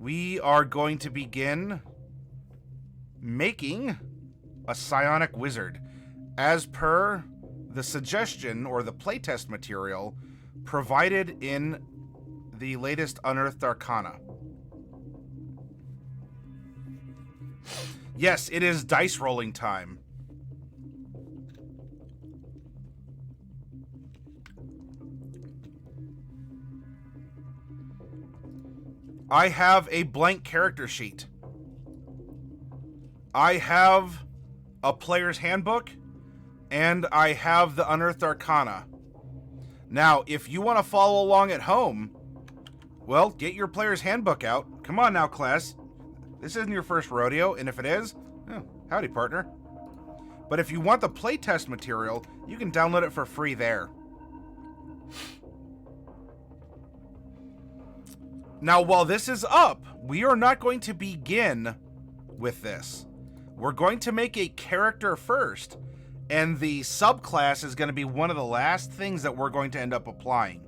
we are going to begin making a psionic wizard as per the suggestion or the playtest material provided in the latest Unearthed Arcana. Yes, it is dice rolling time. I have a blank character sheet. I have a player's handbook, and I have the Unearthed Arcana. Now, if you want to follow along at home, well, get your player's handbook out. Come on now, class. This isn't your first rodeo, and if it is, oh, howdy, partner. But if you want the playtest material, you can download it for free there. Now, while this is up, we are not going to begin with this. We're going to make a character first, and the subclass is going to be one of the last things that we're going to end up applying.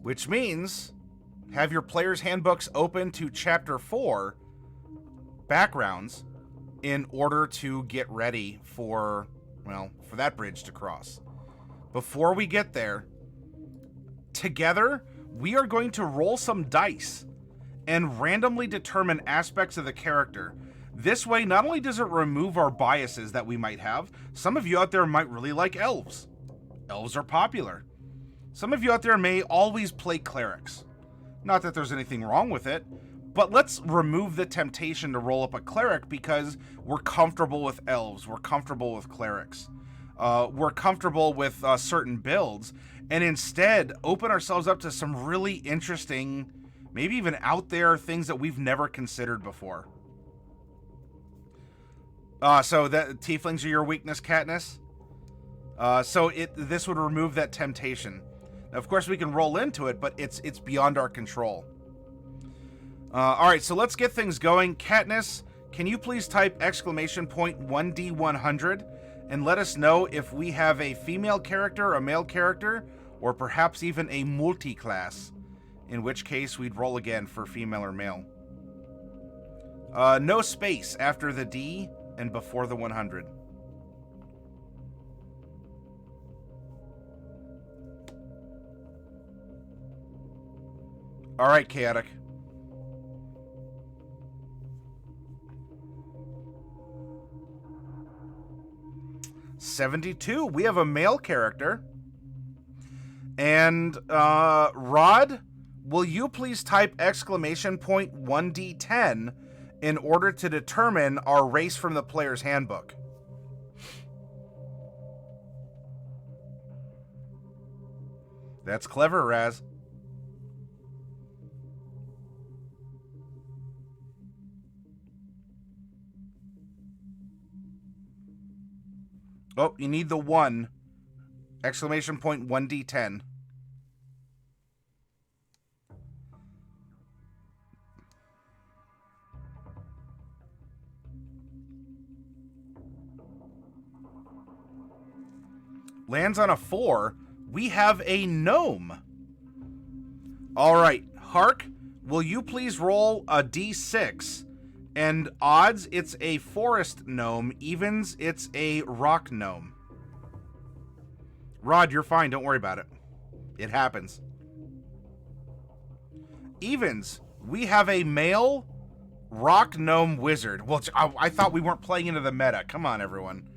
Which means, have your player's handbooks open to Chapter 4, Backgrounds, in order to get ready for, well, for that bridge to cross. Before we get there, together, we are going to roll some dice and randomly determine aspects of the character. This way, not only does it remove our biases that we might have, some of you out there might really like elves. Elves are popular. Some of you out there may always play clerics. Not that there's anything wrong with it, but let's remove the temptation to roll up a cleric because we're comfortable with elves, we're comfortable with clerics, we're comfortable with certain builds, and instead open ourselves up to some really interesting, maybe even out there things that we've never considered before. So that tieflings are your weakness, Katniss? So this would remove that temptation. Now, of course, we can roll into it, but it's beyond our control. All right, so let's get things going. Katniss, can you please type !1D100 and let us know if we have a female character, a male character, or perhaps even a multi-class, in which case we'd roll again for female or male. No space after the D and before the 100. All right, Chaotic. '72. We have a male character. And Rod, will you please type !1D10 in order to determine our race from the player's handbook? That's clever, Raz. Oh, you need the 1. !1D10. Lands on a 4. We have a gnome. All right, Hark, will you please roll a D6? And odds, it's a forest gnome. Evens, it's a rock gnome. Rod, you're fine. Don't worry about it. It happens. Evens, we have a male rock gnome wizard. Well, I thought we weren't playing into the meta. Come on, everyone.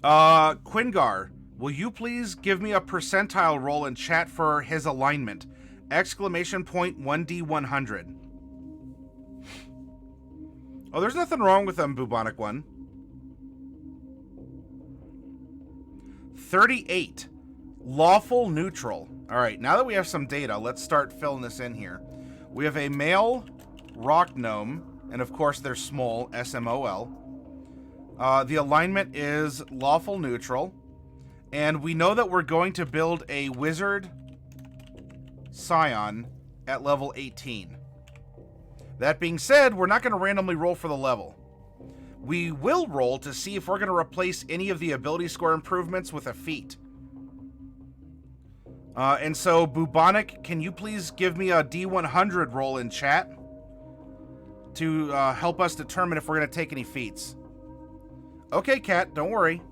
Quingar, will you please give me a percentile roll in chat for his alignment? !1D100. Oh, there's nothing wrong with them, Bubonic One. 38. Lawful neutral. All right, now that we have some data, let's start filling this in here. We have a male rock gnome, and of course they're small, SMOL. The alignment is lawful neutral, and we know that we're going to build a wizard scion at level 18. That being said, we're not going to randomly roll for the level. we will roll to see if we're going to replace any of the ability score improvements with a feat. And so, Bubonic, can you please give me a D100 roll in chat to help us determine if we're going to take any feats? Okay, Cat, don't worry.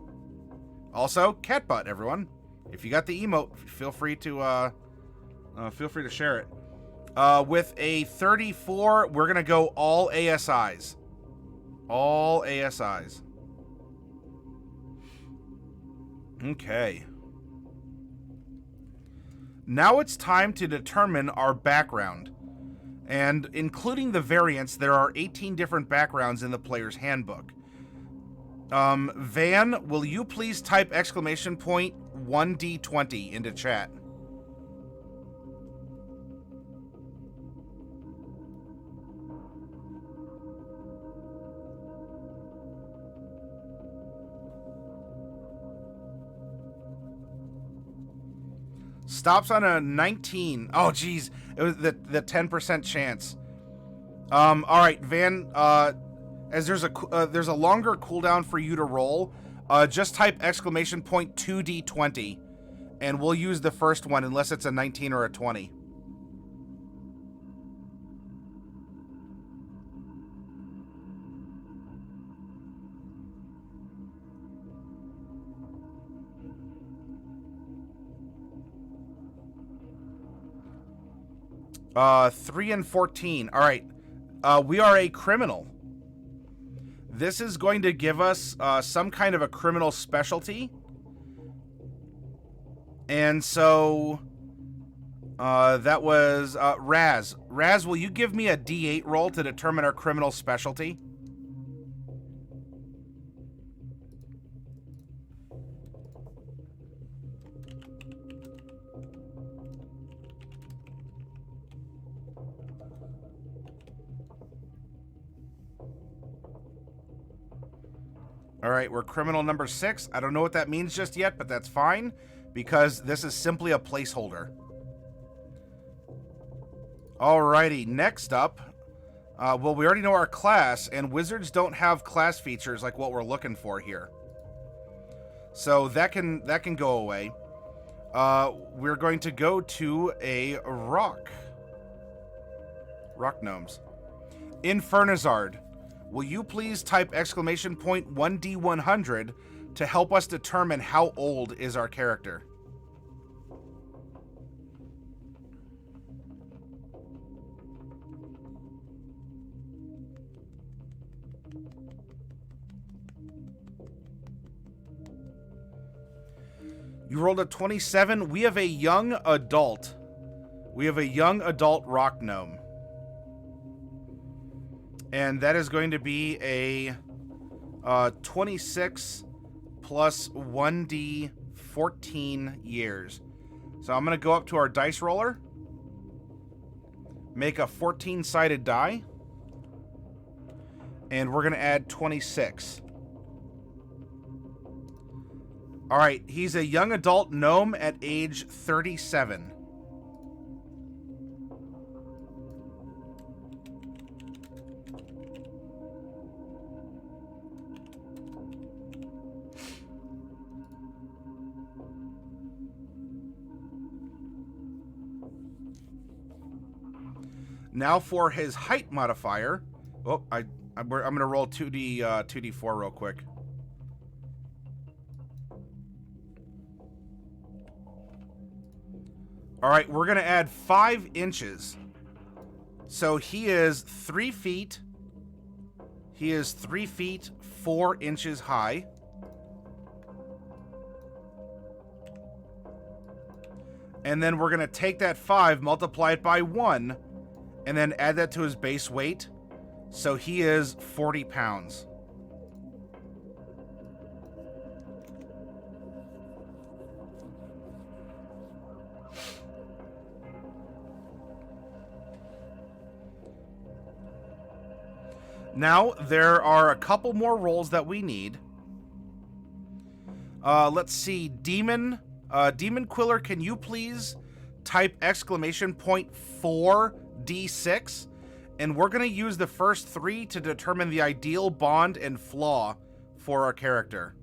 Also, cat butt, everyone. If you got the emote, feel free to share it. With a 34, we're going to go all ASIs. All ASIs. Okay. Now it's time to determine our background. And including the variants, there are 18 different backgrounds in the player's handbook. Van, will you please type exclamation point 1D20 into chat? Stops on a 19. Oh, geez. It was the 10% chance. All right, Van, as there's a longer cooldown for you to roll, just type exclamation point 2D20, and we'll use the first one unless it's a 19 or a 20. Uh, 3 and 14. All right. We are a criminal. This is going to give us some kind of a criminal specialty. And so that was Raz. Raz, will you give me a D8 roll to determine our criminal specialty? All right, we're criminal number 6. I don't know what that means just yet, but that's fine, because this is simply a placeholder. Alrighty, next up, well, we already know our class, and wizards don't have class features like what we're looking for here. So that can go away. We're going to go to a rock gnomes. Infernizard. Will you please type exclamation point 1D100 to help us determine how old is our character? You rolled a 27. We have a young adult. We have a young adult rock gnome. And that is going to be a 26 plus 1D 14 years. So I'm going to go up to our dice roller, make a 14-sided die, and we're going to add 26. All right, he's a young adult gnome at age 37. Now for his height modifier. Oh, I'm going to roll 2D4 real quick. All right, we're going to add 5 inches. So he is 3 feet. He is 3 feet 4 inches high. And then we're going to take that 5, multiply it by 1, and then add that to his base weight. So he is 40 pounds. Now, there are a couple more rolls that we need. Let's see. Demon Quiller, can you please type exclamation point 4D6 and we're going to use the first 3 to determine the ideal bond and flaw for our character.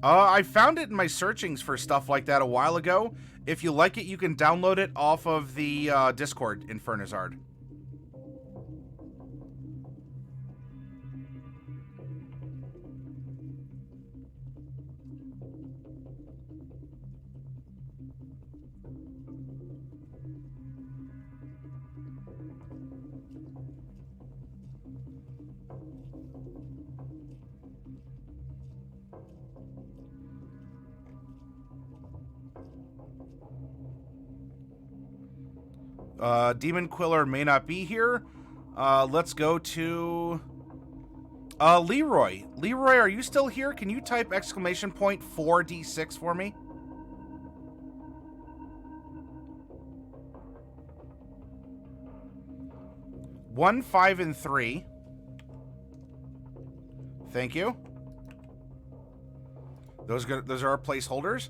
I found it in my searchings for stuff like that a while ago. If you like it, you can download it off of the Discord in Fernizard. Demon Quiller may not be here. Let's go to Leroy. Leroy, are you still here? Can you type !4d6 for me? One, 5, and 3. Thank you. Those are our placeholders.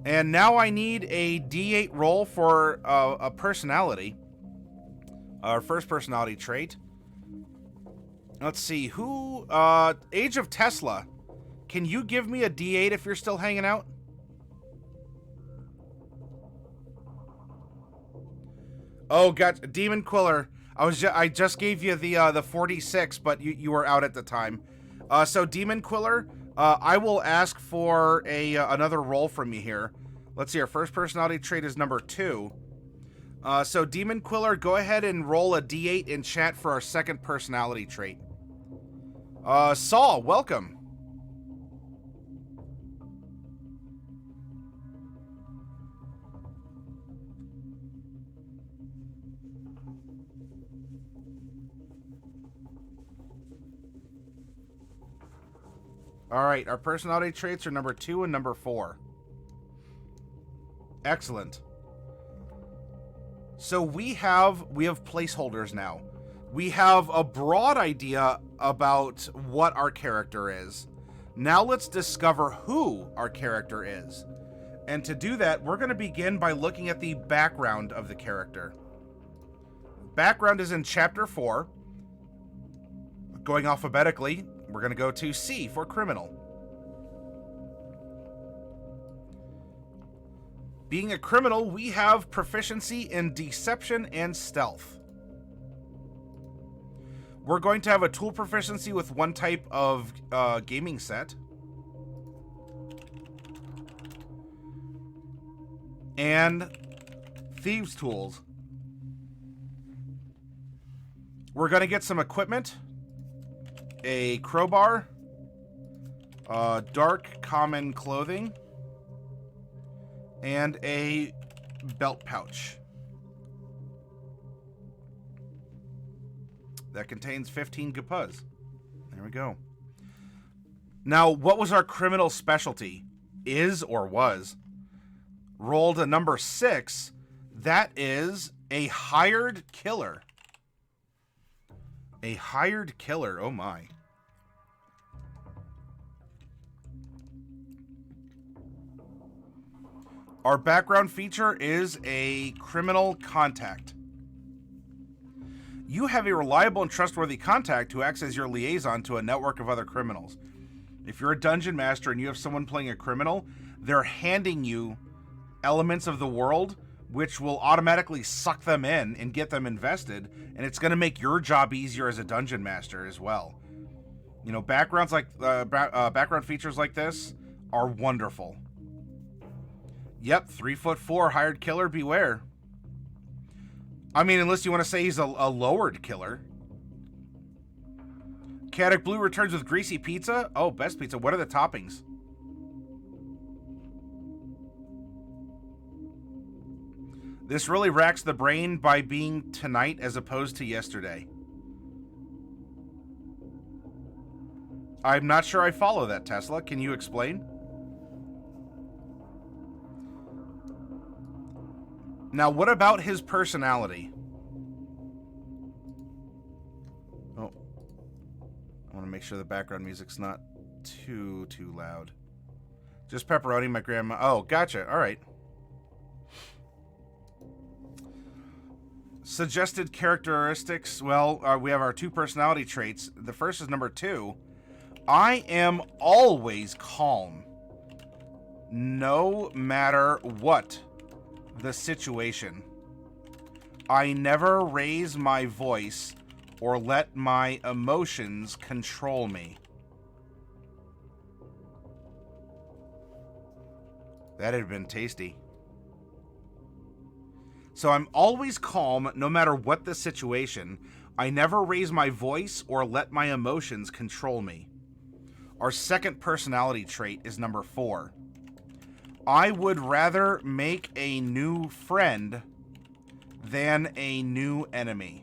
And now I need a D8 roll for a personality. Our first personality trait. Let's see, who... Age of Tesla. Can you give me a D8 if you're still hanging out? Oh, got Demon Quiller. I just gave you the 46, but you were out at the time. So Demon Quiller... I will ask for another roll from you here. Let's see, our first personality trait is number 2. So Demon Quiller, go ahead and roll a D8 in chat for our second personality trait. Saul, welcome. All right, our personality traits are number 2 and number 4. Excellent. So we have placeholders now. We have a broad idea about what our character is. Now let's discover who our character is. And to do that, we're going to begin by looking at the background of the character. Background is in Chapter 4. Going alphabetically, we're going to go to C for criminal. Being a criminal, we have proficiency in deception and stealth. We're going to have a tool proficiency with one type of gaming set. And thieves' tools. We're going to get some equipment. A crowbar, dark common clothing, and a belt pouch that contains 15 gupuz. There we go. Now, what was our criminal specialty? Is or was? Rolled a number 6. That is a hired killer. A hired killer, oh my. Our background feature is a criminal contact. You have a reliable and trustworthy contact who acts as your liaison to a network of other criminals. If you're a dungeon master and you have someone playing a criminal, they're handing you elements of the world which will automatically suck them in and get them invested, and it's going to make your job easier as a dungeon master as well. You know, background features like this are wonderful. Yep, 3'4" hired killer, beware. I mean, unless you want to say he's a lowered killer. Caddick Blue returns with greasy pizza. Oh, best pizza. What are the toppings? This really racks the brain by being tonight as opposed to yesterday. I'm not sure I follow that, Tesla. Can you explain? Now, what about his personality? Oh. I want to make sure the background music's not too loud. Just pepperoni, my grandma. Oh, gotcha. All right. Suggested characteristics. Well, we have our 2 personality traits. The first is number 2. I am always calm, no matter what the situation. I never raise my voice or let my emotions control me. That had been tasty. So I'm always calm no matter what the situation. I never raise my voice or let my emotions control me. Our second personality trait is number 4. I would rather make a new friend than a new enemy.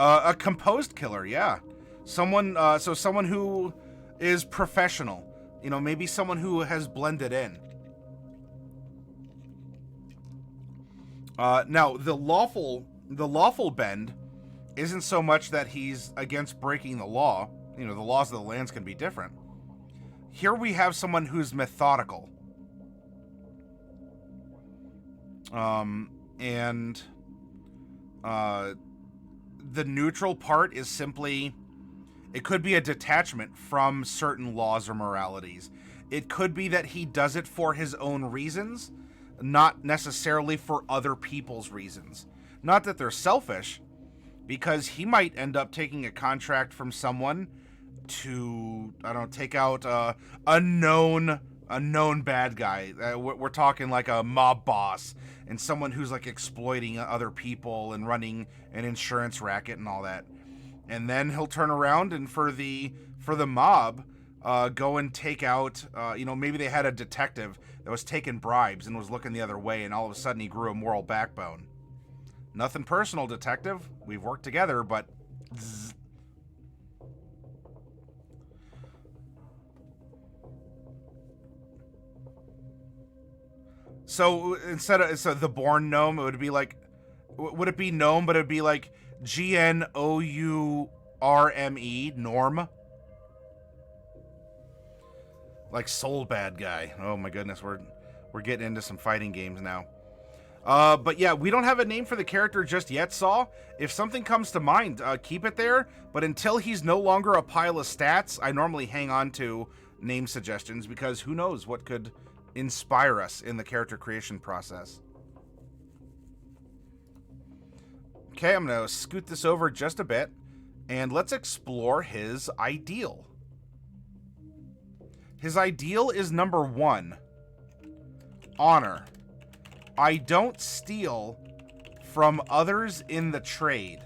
A composed killer, yeah. Someone who is professional. You know, maybe someone who has blended in. Now, the lawful bend isn't so much that he's against breaking the law. You know, the laws of the lands can be different. Here we have someone who's methodical. The neutral part is simply, it could be a detachment from certain laws or moralities. It could be that he does it for his own reasons, not necessarily for other people's reasons. Not that they're selfish, because he might end up taking a contract from someone to, I don't know, take out a known bad guy. We're talking like a mob boss and someone who's like exploiting other people and running an insurance racket and all that. And then he'll turn around and for the mob, go and take out, maybe they had a detective that was taking bribes and was looking the other way, and all of a sudden he grew a moral backbone. Nothing personal, detective. We've worked together, but... Zzz. So instead of the born gnome, it would be like... Would it be gnome, but it would be like G-N-O-U-R-M-E, norm? Like soul bad guy. Oh my goodness, we're getting into some fighting games now. But yeah, we don't have a name for the character just yet, Saw. If something comes to mind, keep it there. But until he's no longer a pile of stats, I normally hang on to name suggestions because who knows what could inspire us in the character creation process. Okay, I'm going to scoot this over just a bit, and let's explore his ideal. His ideal is number 1. Honor. I don't steal from others in the trade.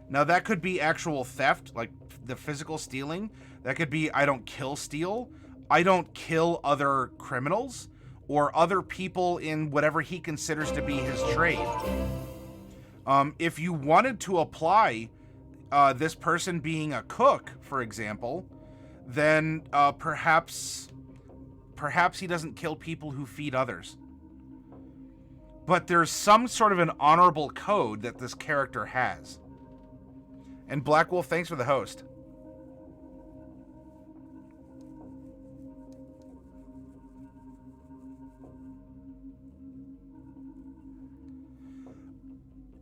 Now, that could be actual theft, like the physical stealing. That could be I don't kill steal. I don't kill other criminals or other people in whatever he considers to be his trade. If you wanted to apply this person being a cook, for example, then perhaps he doesn't kill people who feed others. But there's some sort of an honorable code that this character has. And Black Wolf, thanks for the host.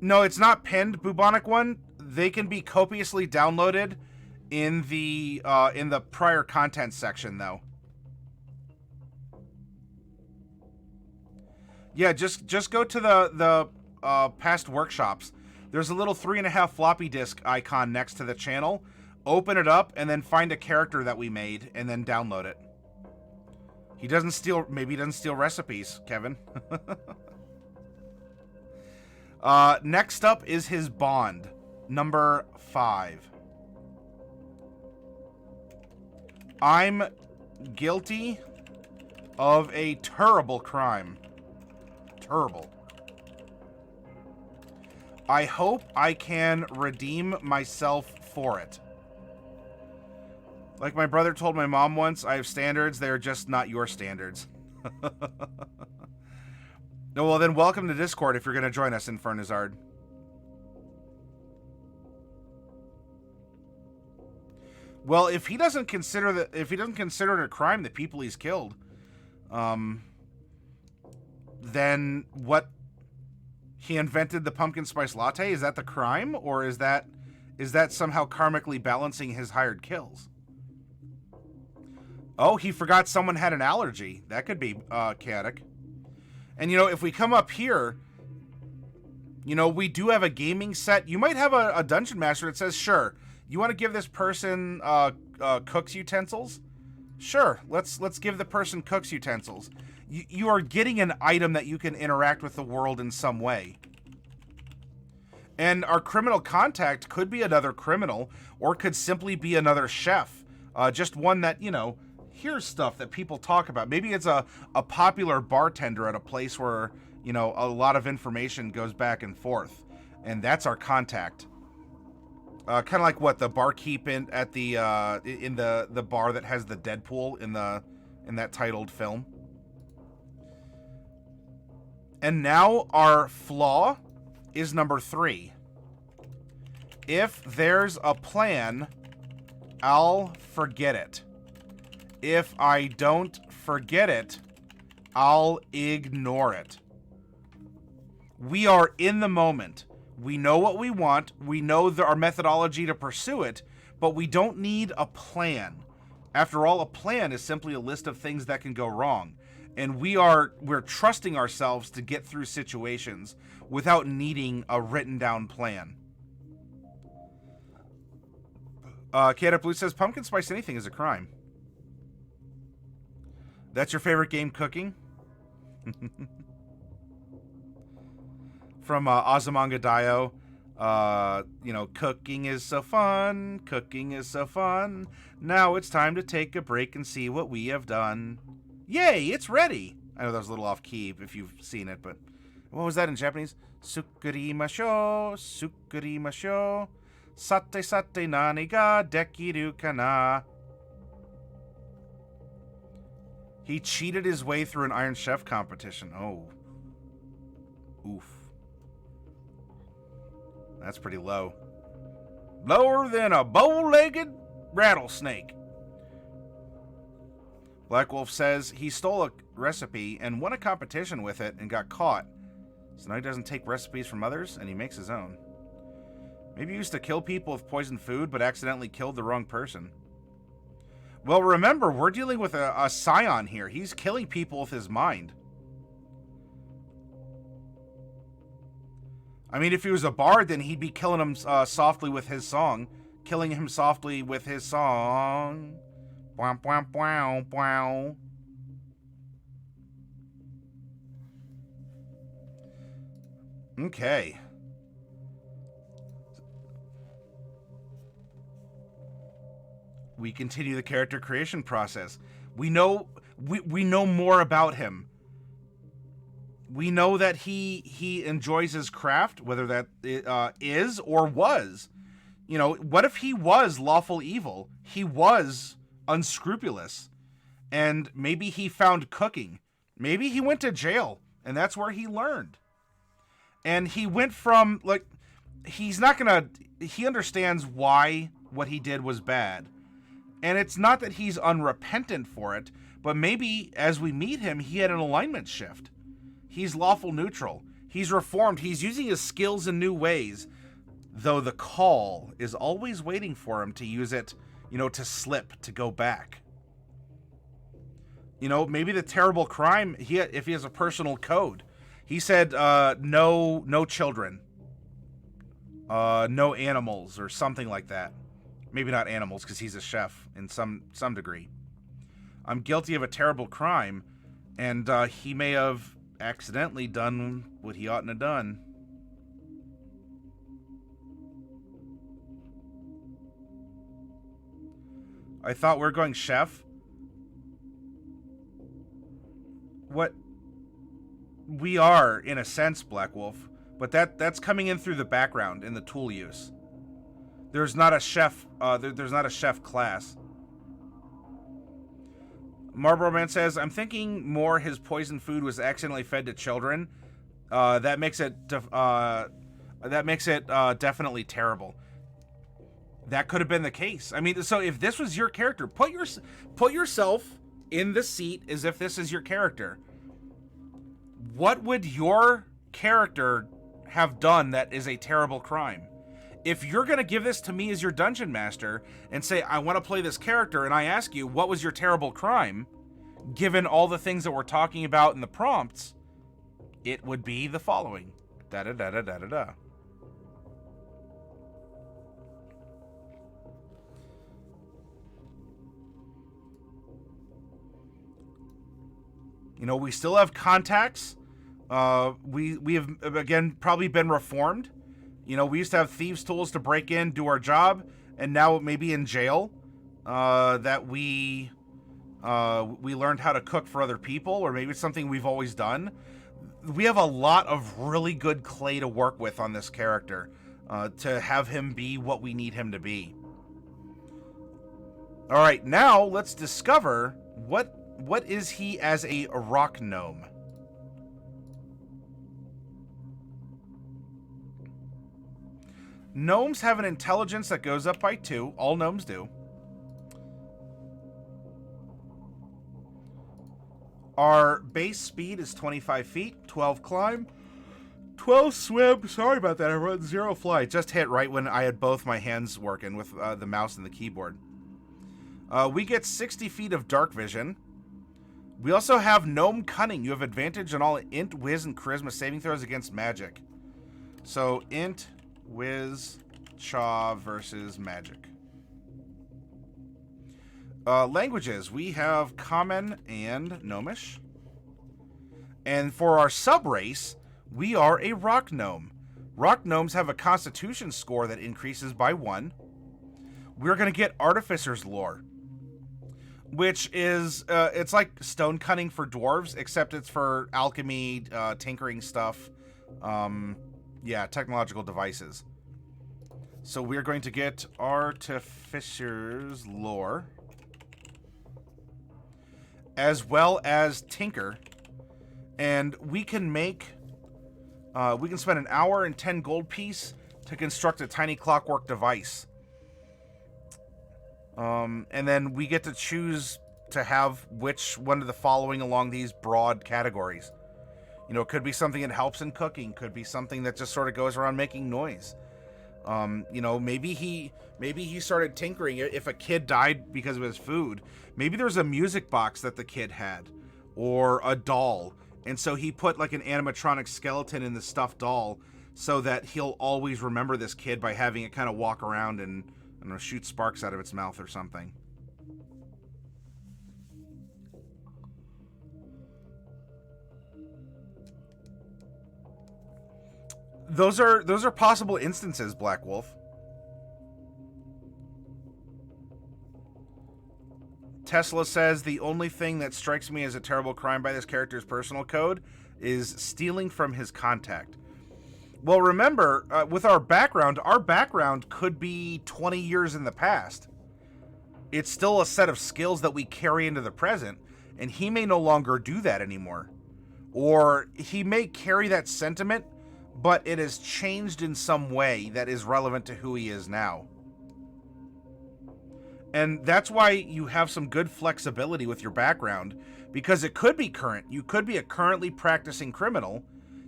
No, it's not pinned, Bubonic One. They can be copiously downloaded in the prior content section, though. Yeah, just go to the past workshops. There's a little 3.5 floppy disk icon next to the channel. Open it up and then find a character that we made and then download it. He doesn't steal. Maybe he doesn't steal recipes, Kevin. Next up is his bond, number 5. I'm guilty of a terrible crime. Terrible. I hope I can redeem myself for it. Like my brother told my mom once, I have standards, they're just not your standards. No, well then welcome to Discord if you're going to join us, Infernizard. Well, if he doesn't consider it a crime, the people he's killed, then what? He invented the pumpkin spice latte? Is that the crime, or is that somehow karmically balancing his hired kills? Oh, he forgot someone had an allergy. That could be chaotic. And, if we come up here, we do have a gaming set. You might have a dungeon master that says, sure, you want to give this person cook's utensils? Sure, let's give the person cook's utensils. You are getting an item that you can interact with the world in some way. And our criminal contact could be another criminal, or could simply be another chef. Just one that, here's stuff that people talk about. Maybe it's a popular bartender at a place where, a lot of information goes back and forth. And that's our contact. Kind of like what the barkeep in the bar that has the Deadpool in that titled film. And now our flaw is number 3. If there's a plan, I'll forget it. If I don't forget it, I'll ignore it. We are in the moment. We know what we want. We know our methodology to pursue it, but we don't need a plan. After all, a plan is simply a list of things that can go wrong. And we're trusting ourselves to get through situations without needing a written down plan. Chaotic Blue says, pumpkin spice anything is a crime. That's your favorite game, cooking? From Azumanga Daioh, cooking is so fun, cooking is so fun. Now it's time to take a break and see what we have done. Yay, it's ready. I know that was a little off key if you've seen it, but what was that in Japanese? Sukurimasho, sukurimasho, sate sate nani ga dekiru kana. He cheated his way through an Iron Chef competition. Oh. Oof. That's pretty low. Lower than a bow-legged rattlesnake. Black Wolf says he stole a recipe and won a competition with it and got caught. So now he doesn't take recipes from others and he makes his own. Maybe he used to kill people with poisoned food but accidentally killed the wrong person. Well, remember, we're dealing with a scion here. He's killing people with his mind. I mean, if he was a bard, then he'd be killing them softly with his song. Killing him softly with his song. Wow, wow, wow, wow. Okay. We continue the character creation process. We know more about him. We know that he enjoys his craft, whether that is or was. What if he was lawful evil? He was unscrupulous. And maybe he found cooking. Maybe he went to jail, and that's where he learned. And he went from, he understands why what he did was bad. And it's not that he's unrepentant for it, but maybe as we meet him, he had an alignment shift. He's lawful neutral. He's reformed. He's using his skills in new ways, though the call is always waiting for him to use it, to slip, to go back. Maybe the terrible crime, if he has a personal code. He said, no children, no animals, or something like that. Maybe not animals, because he's a chef in some degree. I'm guilty of a terrible crime, and he may have accidentally done what he oughtn't have done. I thought we were going chef. What? We are, in a sense, Black Wolf, but that's coming in through the background in the tool use. There's not a chef. There's not a chef class. Marlboro Man says, "I'm thinking more his poisoned food was accidentally fed to children. That makes it definitely terrible. that could have been the case. I mean, so if this was your character, put yourself in the seat as if this is your character. What would your character have done that is a terrible crime? If you're going to give this to me as your dungeon master and say, I want to play this character, and I ask you, what was your terrible crime? Given all the things that we're talking about in the prompts, it would be the following. Da-da-da-da-da-da-da. You know, we still have contacts. We have, again, probably been reformed. You know, we used to have thieves' tools to break in, do our job, and now maybe in jail that we learned how to cook for other people, or maybe it's something we've always done. We have a lot of really good clay to work with on this character to have him be what we need him to be. All right, now let's discover what is he as a rock gnome. Gnomes have an intelligence that goes up by 2. All gnomes do. Our base speed is 25 feet, 12 climb, 12 swim. Sorry about that. I wrote 0 fly. Just hit right when I had both my hands working with the mouse and the keyboard. We get 60 feet of dark vision. We also have gnome cunning. You have advantage on all int, whiz, and charisma saving throws against magic. So int, whiz, chaw versus magic. Languages, we have Common and Gnomish. And for our subrace, we are a Rock Gnome. Rock Gnomes have a Constitution score that increases by 1. We're going to get Artificer's Lore, which is, it's like Stone Cunning for dwarves, except it's for alchemy, tinkering stuff, yeah, technological devices. So we're going to get Artificer's Lore, as well as Tinker, and we can make, we can spend an hour and 10 gold piece to construct a tiny clockwork device. And then we get to choose to have which one of the following along these broad categories. You know, it could be something that helps in cooking, could be something that just sort of goes around making noise. You know, maybe he started tinkering. If a kid died because of his food, maybe there's a music box that the kid had, or a doll, and so he put like an animatronic skeleton in the stuffed doll so that he'll always remember this kid by having it kind of walk around and, I don't know, shoot sparks out of its mouth or something. Those are possible instances, Black Wolf. Tesla says, the only thing that strikes me as a terrible crime by this character's personal code is stealing from his contact. Well, remember, with our background could be 20 years in the past. It's still a set of skills that we carry into the present, and he may no longer do that anymore. Or he may carry that sentiment, but it has changed in some way that is relevant to who he is now. And that's why you have some good flexibility with your background, because it could be current. You could be a currently practicing criminal.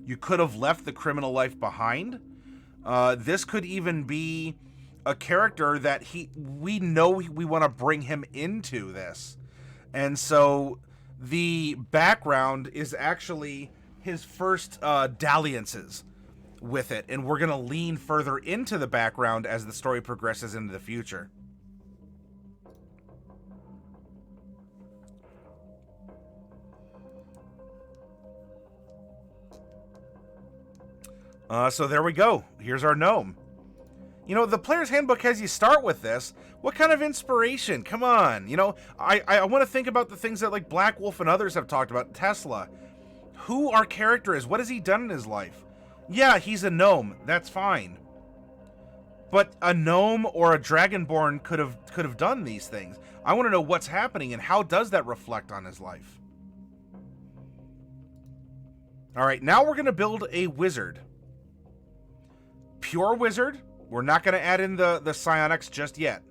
You could have left the criminal life behind. This could even be a character that we know we want to bring him into this. And so the background is actually his first dalliances with it, and we're going to lean further into the background as the story progresses into the future. So there we go. Here's our gnome. You know, the player's handbook has you start with this. What kind of inspiration? Come on. You know, I want to think about the things that like Black Wolf and others have talked about. Tesla. Who our character is. What has he done in his life? Yeah, he's a gnome. That's fine. But a gnome or a dragonborn could have done these things. I want to know what's happening and how does that reflect on his life. All right, now we're going to build a wizard. Pure wizard, We're not going to add in the psionics just yet.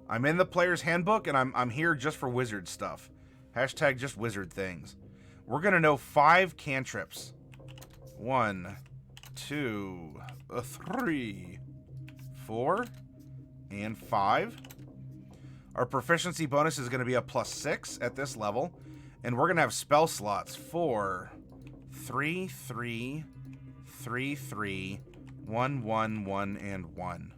I'm in the player's handbook, and I'm here just for wizard stuff. Hashtag just wizard things. We're going to know 5 cantrips. 1, 2, 3, 4, and 5. Our proficiency bonus is going to be a +6 at this level. And we're going to have spell slots 4, 3, 3, 3, 3, 1, 1, 1, and 1.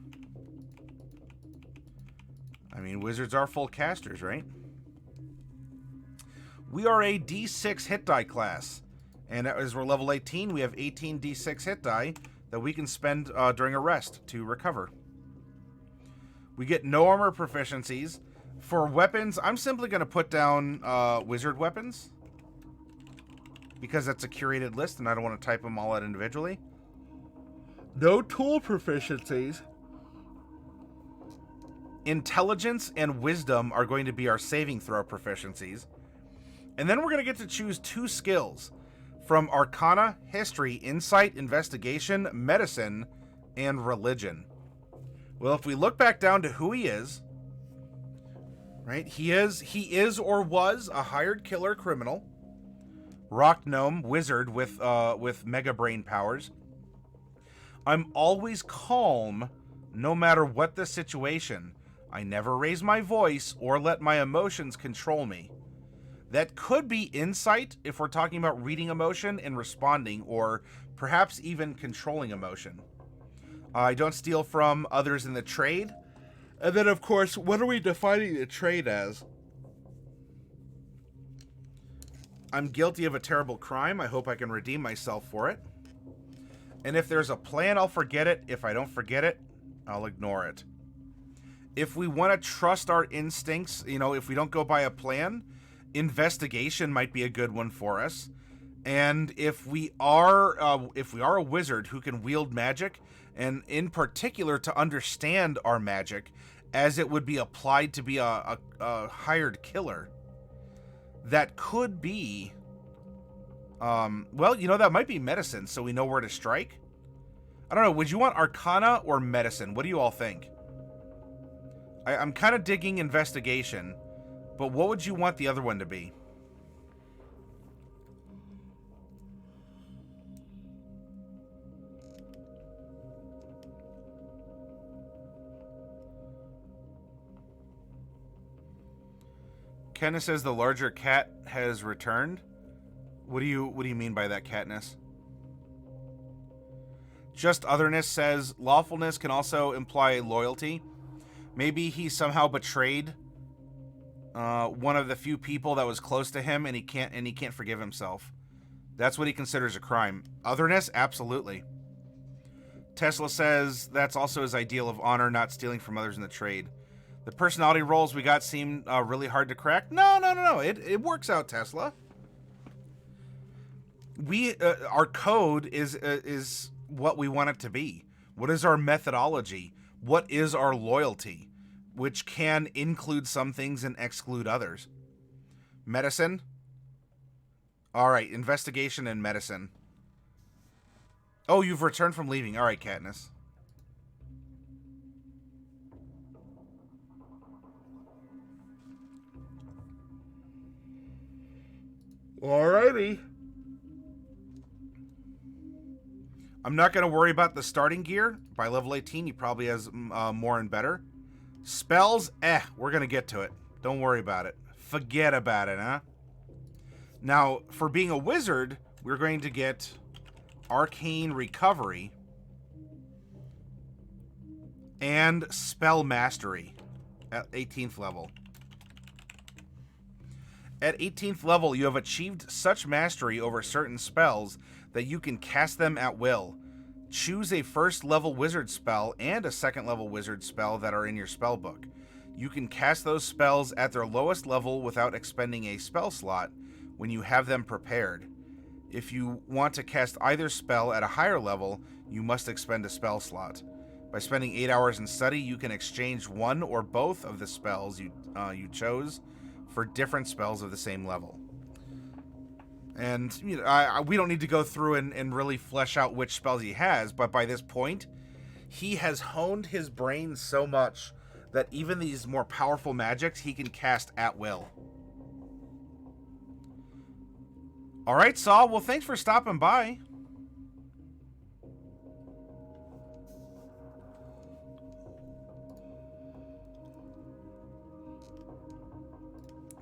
I mean, wizards are full casters, right? We are a D6 hit die class. And as we're level 18, we have 18 D6 hit die that we can spend during a rest to recover. We get no armor proficiencies. For weapons, I'm simply going to put down wizard weapons. Because that's a curated list and I don't want to type them all out individually. No tool proficiencies. Intelligence and wisdom are going to be our saving throw proficiencies. And then we're going to get to choose 2 skills from Arcana, History, Insight, Investigation, Medicine, and Religion. Well, if we look back down to who he is, right? He is or was a hired killer criminal, rock gnome, wizard with mega brain powers. I'm always calm no matter what the situation. I never raise my voice or let my emotions control me. That could be insight if we're talking about reading emotion and responding, or perhaps even controlling emotion. I don't steal from others in the trade. And then, of course, what are we defining the trade as? I'm guilty of a terrible crime. I hope I can redeem myself for it. And if there's a plan, I'll forget it. If I don't forget it, I'll ignore it. If we want to trust our instincts, if we don't go by a plan, investigation might be a good one for us. And if we are a wizard who can wield magic, and in particular to understand our magic as it would be applied to be a hired killer, that could be, that might be medicine, so we know where to strike. I don't know, would you want Arcana or medicine? What do you all think? I'm kind of digging investigation, but what would you want the other one to be? Katniss says the larger cat has returned. What do you mean by that, Katniss? Just Otherness says lawfulness can also imply loyalty. Maybe he somehow betrayed one of the few people that was close to him, and he can't forgive himself. That's what he considers a crime. Otherness, absolutely. Tesla says that's also his ideal of honor, not stealing from others in the trade. The personality roles we got seem really hard to crack. No. It works out, Tesla. Our code is what we want it to be. What is our methodology? What is our loyalty? Which can include some things and exclude others. Medicine. All right, investigation and medicine. Oh, you've returned from leaving. All right, Katniss. Alrighty. I'm not going to worry about the starting gear. By level 18, he probably has more and better. Spells, we're going to get to it. Don't worry about it. Forget about it, huh? Now, for being a wizard, we're going to get Arcane Recovery and Spell Mastery at 18th level. At 18th level, you have achieved such mastery over certain spells that you can cast them at will. Choose a first level wizard spell and a second level wizard spell that are in your spell book. You can cast those spells at their lowest level without expending a spell slot when you have them prepared. If you want to cast either spell at a higher level, you must expend a spell slot. By spending 8 hours in study, you can exchange one or both of the spells you chose for different spells of the same level. And we don't need to go through and really flesh out which spells he has, but by this point, he has honed his brain so much that even these more powerful magics he can cast at will. All right, Saul. Well, thanks for stopping by.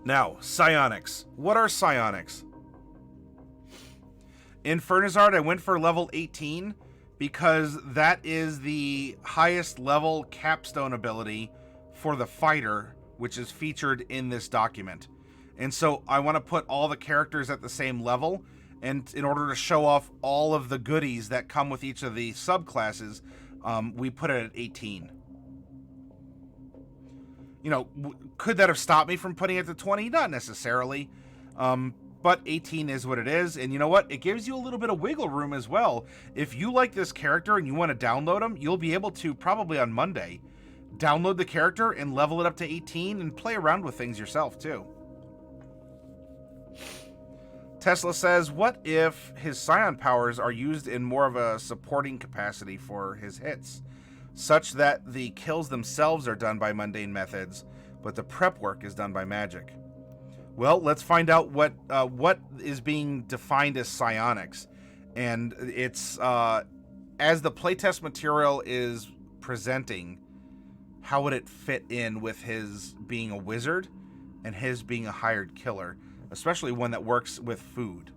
Now, psionics. What are psionics? In Fernizard, I went for level 18 because that is the highest level capstone ability for the fighter, which is featured in this document. And so I want to put all the characters at the same level, and in order to show off all of the goodies that come with each of the subclasses, we put it at 18. You know, could that have stopped me from putting it to 20? Not necessarily. But 18 is what it is. And you know what? It gives you a little bit of wiggle room as well. If you like this character and you want to download him, you'll be able to, probably on Monday, download the character and level it up to 18 and play around with things yourself, too. Tesla says, what if his Psion powers are used in more of a supporting capacity for his hits, such that the kills themselves are done by mundane methods, but the prep work is done by magic? Well, let's find out what is being defined as psionics. And it's, as the playtest material is presenting, how would it fit in with his being a wizard and his being a hired killer, especially one that works with food?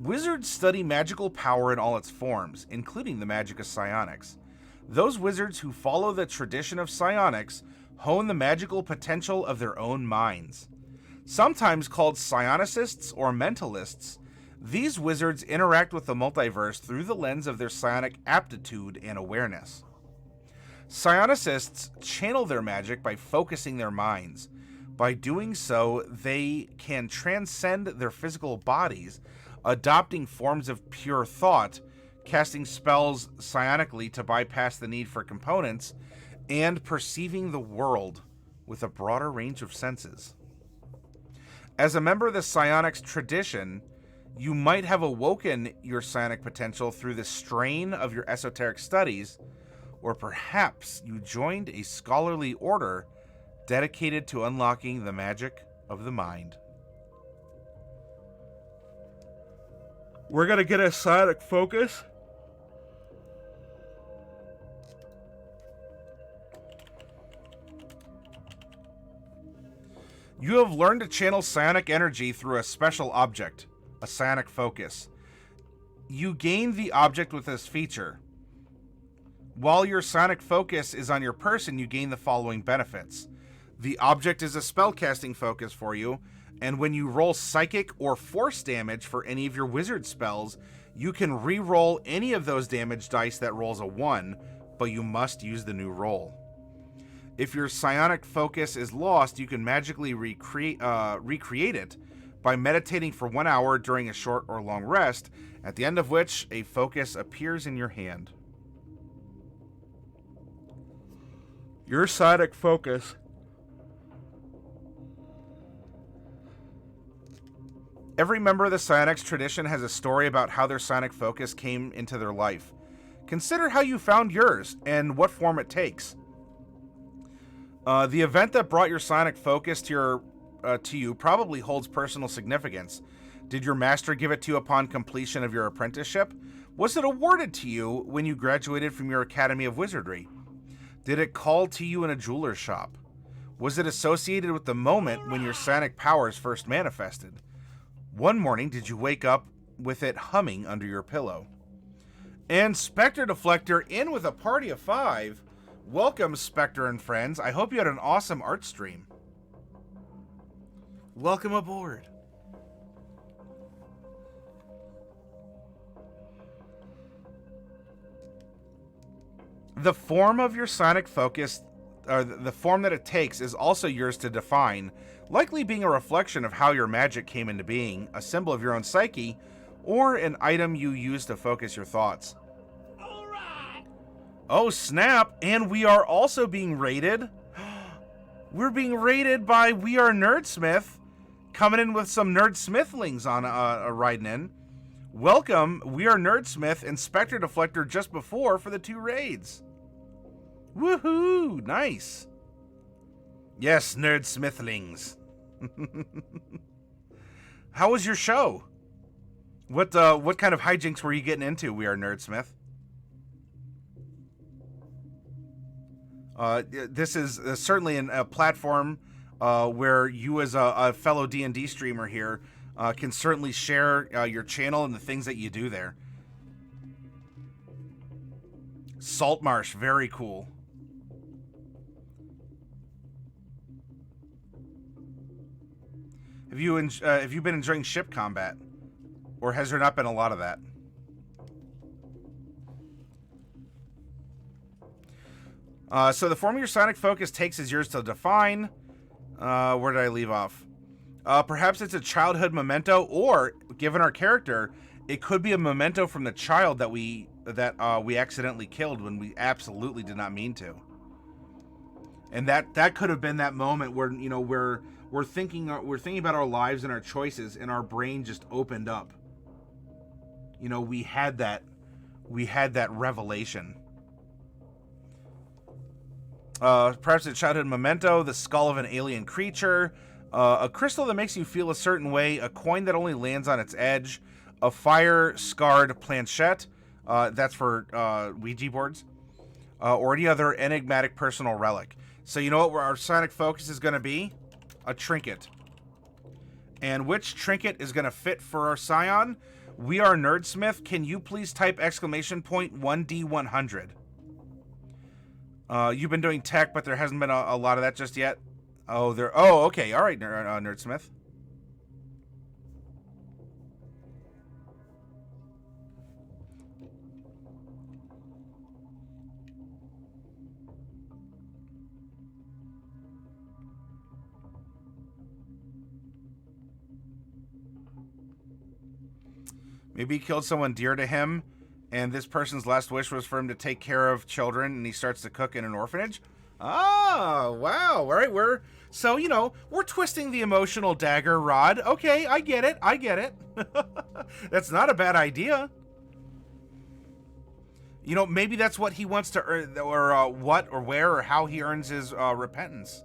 Wizards study magical power in all its forms, including the magic of psionics. Those wizards who follow the tradition of psionics hone the magical potential of their own minds. Sometimes called psionicists or mentalists, these wizards interact with the multiverse through the lens of their psionic aptitude and awareness. Psionicists channel their magic by focusing their minds. By doing so, they can transcend their physical bodies, adopting forms of pure thought, casting spells psionically to bypass the need for components, and perceiving the world with a broader range of senses. As a member of the psionics tradition, you might have awoken your psionic potential through the strain of your esoteric studies, or perhaps you joined a scholarly order dedicated to unlocking the magic of the mind. We're going to get a psionic focus. You have learned to channel psionic energy through a special object, a psionic focus. You gain the object with this feature. While your psionic focus is on your person, you gain the following benefits. The object is a spellcasting focus for you, and when you roll psychic or force damage for any of your wizard spells, you can re-roll any of those damage dice that rolls a 1, but you must use the new roll. If your psionic focus is lost, you can magically recreate it by meditating for 1 hour during a short or long rest, at the end of which a focus appears in your hand. Your psionic focus. Every member of the psionics tradition has a story about how their psionic focus came into their life. Consider how you found yours and what form it takes. The event that brought your psionic focus to you probably holds personal significance. Did your master give it to you upon completion of your apprenticeship? Was it awarded to you when you graduated from your Academy of Wizardry? Did it call to you in a jeweler's shop? Was it associated with the moment when your psionic powers first manifested? One morning, did you wake up with it humming under your pillow? And Spectre Deflector in with a party of 5. Welcome, Spectre and friends. I hope you had an awesome art stream. Welcome aboard. The form of your psionic focus, or the form that it takes, is also yours to define, likely being a reflection of how your magic came into being, a symbol of your own psyche, or an item you use to focus your thoughts. Oh, snap. And we are also being raided. We're being raided by We Are Nerdsmith, coming in with some Nerdsmithlings on riding in. Welcome, we are Nerdsmith and Spectre Deflector just before for the 2 raids. Woohoo! Nice. Yes, Nerdsmithlings. How was your show? What kind of hijinks were you getting into, We Are Nerdsmith? This is certainly a platform where you as a fellow D&D streamer here can certainly share your channel and the things that you do there. Saltmarsh, very cool. Have you been enjoying ship combat, or has there not been a lot of that? So the form your sonic focus takes is yours to define. Where did I leave off? Perhaps it's a childhood memento, or given our character, it could be a memento from the child that we accidentally killed when we absolutely did not mean to. And that could have been that moment where, you know, we're thinking about our lives and our choices, and our brain just opened up. You know, we had that revelation. Perhaps a childhood memento, the skull of an alien creature, a crystal that makes you feel a certain way, a coin that only lands on its edge, a fire-scarred planchette, that's for Ouija boards, or any other enigmatic personal relic. So you know what our sonic focus is going to be? A trinket. And which trinket is going to fit for our Psion? We Are Nerdsmith. Can you please type exclamation point 1D100? You've been doing tech, but there hasn't been a lot of that just yet. Oh, okay. All right, Nerdsmith. Maybe he killed someone dear to him, and this person's last wish was for him to take care of children, and he starts to cook in an orphanage. Oh, wow. All right, we're twisting the emotional dagger, Rod. Okay, I get it. That's not a bad idea. You know, maybe that's what he wants to earn, or what, or where, or how he earns his repentance.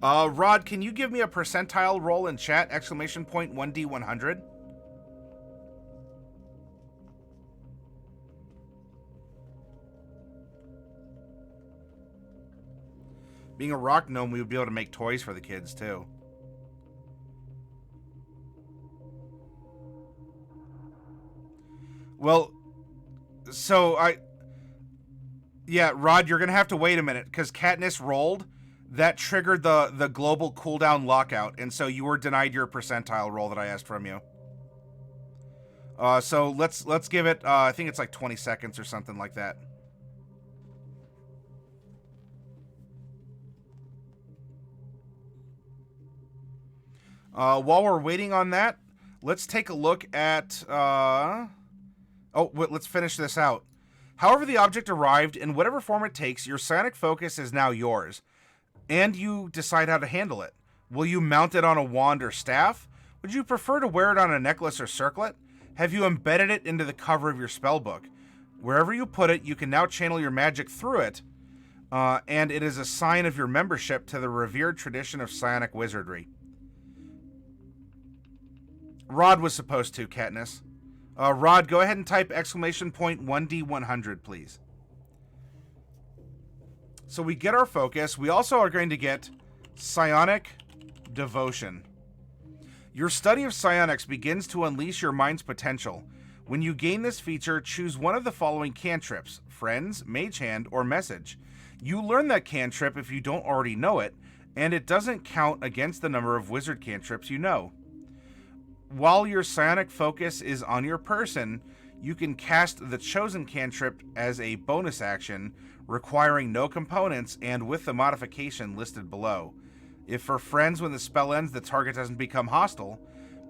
Rod, can you give me a percentile roll in chat? Exclamation point 1D100. Being a rock gnome, we would be able to make toys for the kids, too. Well, so yeah, Rod, you're going to have to wait a minute, because Katniss rolled. That triggered the global cooldown lockout, and so you were denied your percentile roll that I asked from you. So let's give it, I think it's like 20 seconds or something like that. While we're waiting on that, let's take a look at, let's finish this out. However the object arrived, in whatever form it takes, your psionic focus is now yours. And you decide how to handle it. Will you mount it on a wand or staff? Would you prefer to wear it on a necklace or circlet? Have you embedded it into the cover of your spellbook? Wherever you put it, you can now channel your magic through it, and it is a sign of your membership to the revered tradition of psionic wizardry. Rod was supposed to, Katniss. Rod, go ahead and type exclamation point 1D100, please. So we get our focus. We also are going to get Psionic Devotion. Your study of psionics begins to unleash your mind's potential. When you gain this feature, choose one of the following cantrips: Friends, Mage Hand, or Message. You learn that cantrip if you don't already know it, and it doesn't count against the number of wizard cantrips you know. While your psionic focus is on your person, you can cast the chosen cantrip as a bonus action, requiring no components and with the modification listed below. If for Friends, when the spell ends, the target doesn't become hostile.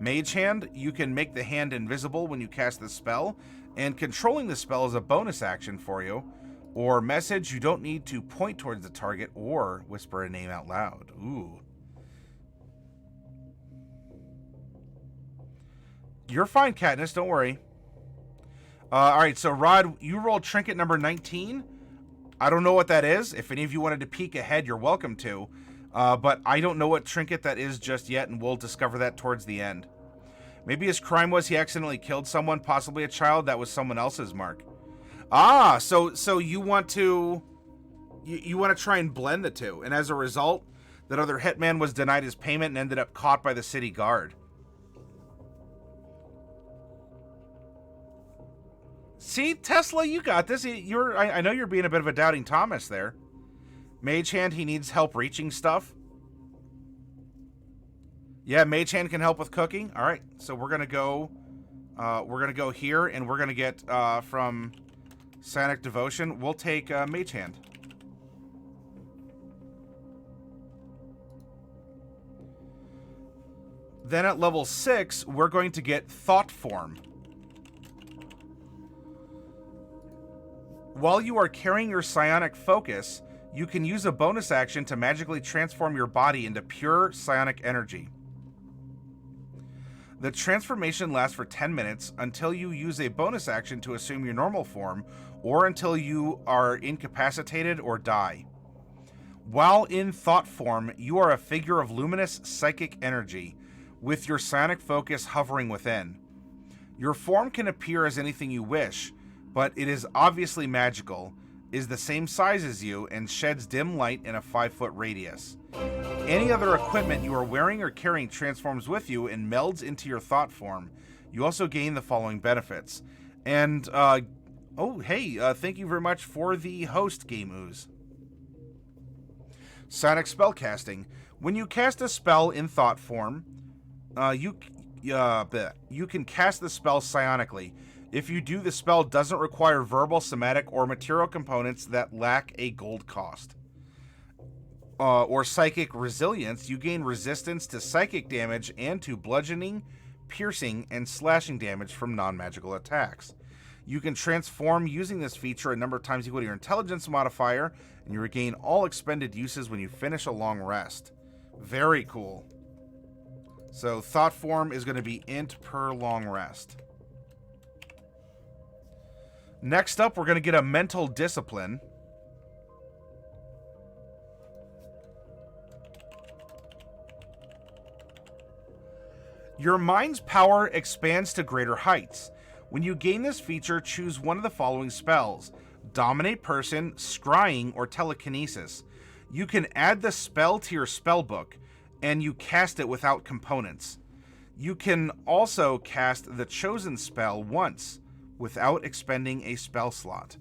Mage Hand, you can make the hand invisible when you cast the spell, and controlling the spell is a bonus action for you. Or message, you don't need to point towards the target or whisper a name out loud. Ooh. You're fine, Katniss. Don't worry. All right, so Rod, you rolled trinket number 19. I don't know what that is. If any of you wanted to peek ahead, you're welcome to. But I don't know what trinket that is just yet, and we'll discover that towards the end. Maybe his crime was he accidentally killed someone, possibly a child. That was someone else's mark. Ah, so you want to you want to try and blend the two, and as a result, that other hitman was denied his payment and ended up caught by the city guard. See, Tesla, you got this. I know you're being a bit of a doubting Thomas there. Mage Hand, he needs help reaching stuff. Yeah, Mage Hand can help with cooking. All right, so we're gonna go here, and we're gonna get from Psionic Devotion. We'll take Mage Hand. Then at level 6, we're going to get Thought Form. While you are carrying your psionic focus, you can use a bonus action to magically transform your body into pure psionic energy. The transformation lasts for 10 minutes until you use a bonus action to assume your normal form, or until you are incapacitated or die. While in thought form, you are a figure of luminous psychic energy, with your psionic focus hovering within. Your form can appear as anything you wish, but it is obviously magical, is the same size as you, and sheds dim light in a 5-foot radius. Any other equipment you are wearing or carrying transforms with you and melds into your thought form. You also gain the following benefits. And, thank you very much for the host, Game Ooze. Psionic Spellcasting. When you cast a spell in thought form, you can cast the spell psionically. If you do, the spell doesn't require verbal, somatic, or material components that lack a gold cost. Or psychic resilience, you gain resistance to psychic damage and to bludgeoning, piercing, and slashing damage from non-magical attacks. You can transform using this feature a number of times equal to your intelligence modifier, and you regain all expended uses when you finish a long rest. Very cool. So thought form is going to be int per long rest. Next up, we're going to get a mental discipline. Your mind's power expands to greater heights. When you gain this feature, choose one of the following spells: Dominate Person, Scrying, or Telekinesis. You can add the spell to your spell book, and you cast it without components. You can also cast the chosen spell once, without expending a spell slot.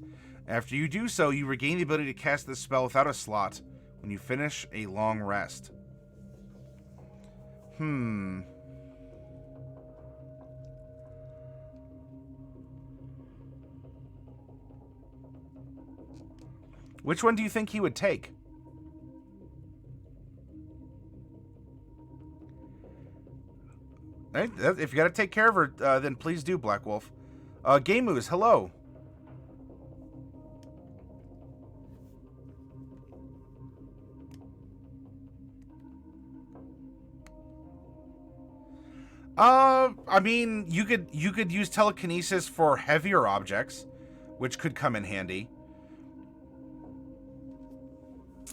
After you do so, you regain the ability to cast this spell without a slot when you finish a long rest. Which one do you think he would take? If you gotta take care of her, then please do, Black Wolf. Game Moose, hello. I mean, you could use telekinesis for heavier objects, which could come in handy.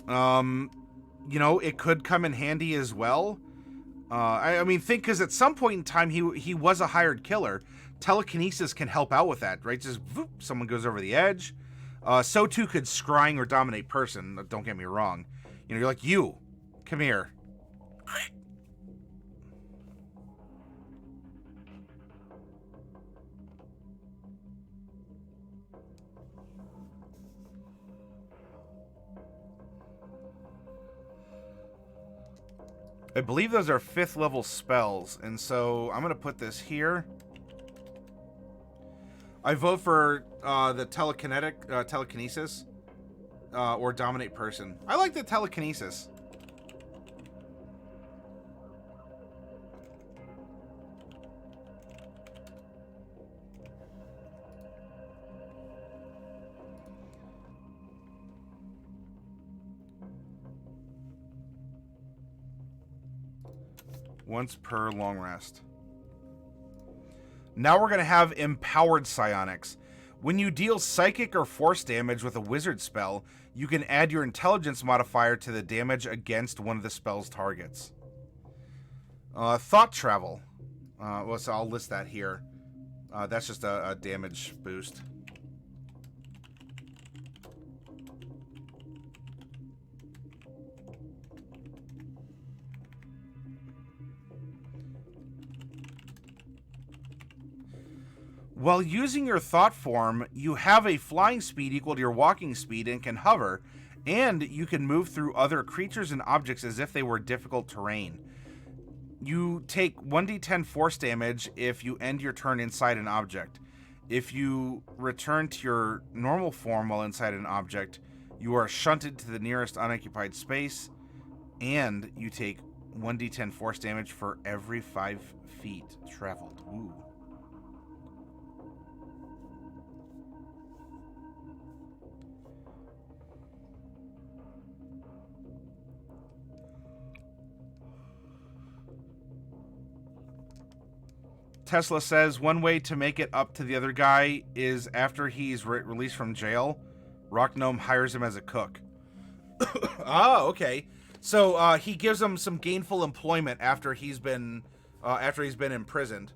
It could come in handy as well. I mean, because at some point in time, he was a hired killer. Telekinesis can help out with that, right? Just, whoop, someone goes over the edge. So too could Scrying or Dominate Person, don't get me wrong. You're like, you, come here. I believe those are 5th level spells, and so I'm going to put this here. I vote for the telekinesis or Dominate Person. I like the telekinesis. Once per long rest. Now we're going to have Empowered Psionics. When you deal psychic or force damage with a wizard spell, you can add your intelligence modifier to the damage against one of the spell's targets. Thought Travel. Well, so I'll list that here. That's just a damage boost. While using your thought form, you have a flying speed equal to your walking speed and can hover, and you can move through other creatures and objects as if they were difficult terrain. You take 1d10 force damage if you end your turn inside an object. If you return to your normal form while inside an object, you are shunted to the nearest unoccupied space, and you take 1d10 force damage for every 5 feet traveled. Ooh. Tesla says one way to make it up to the other guy is after he's released from jail, Rock Gnome hires him as a cook. Oh, okay. So he gives him some gainful employment after he's been imprisoned.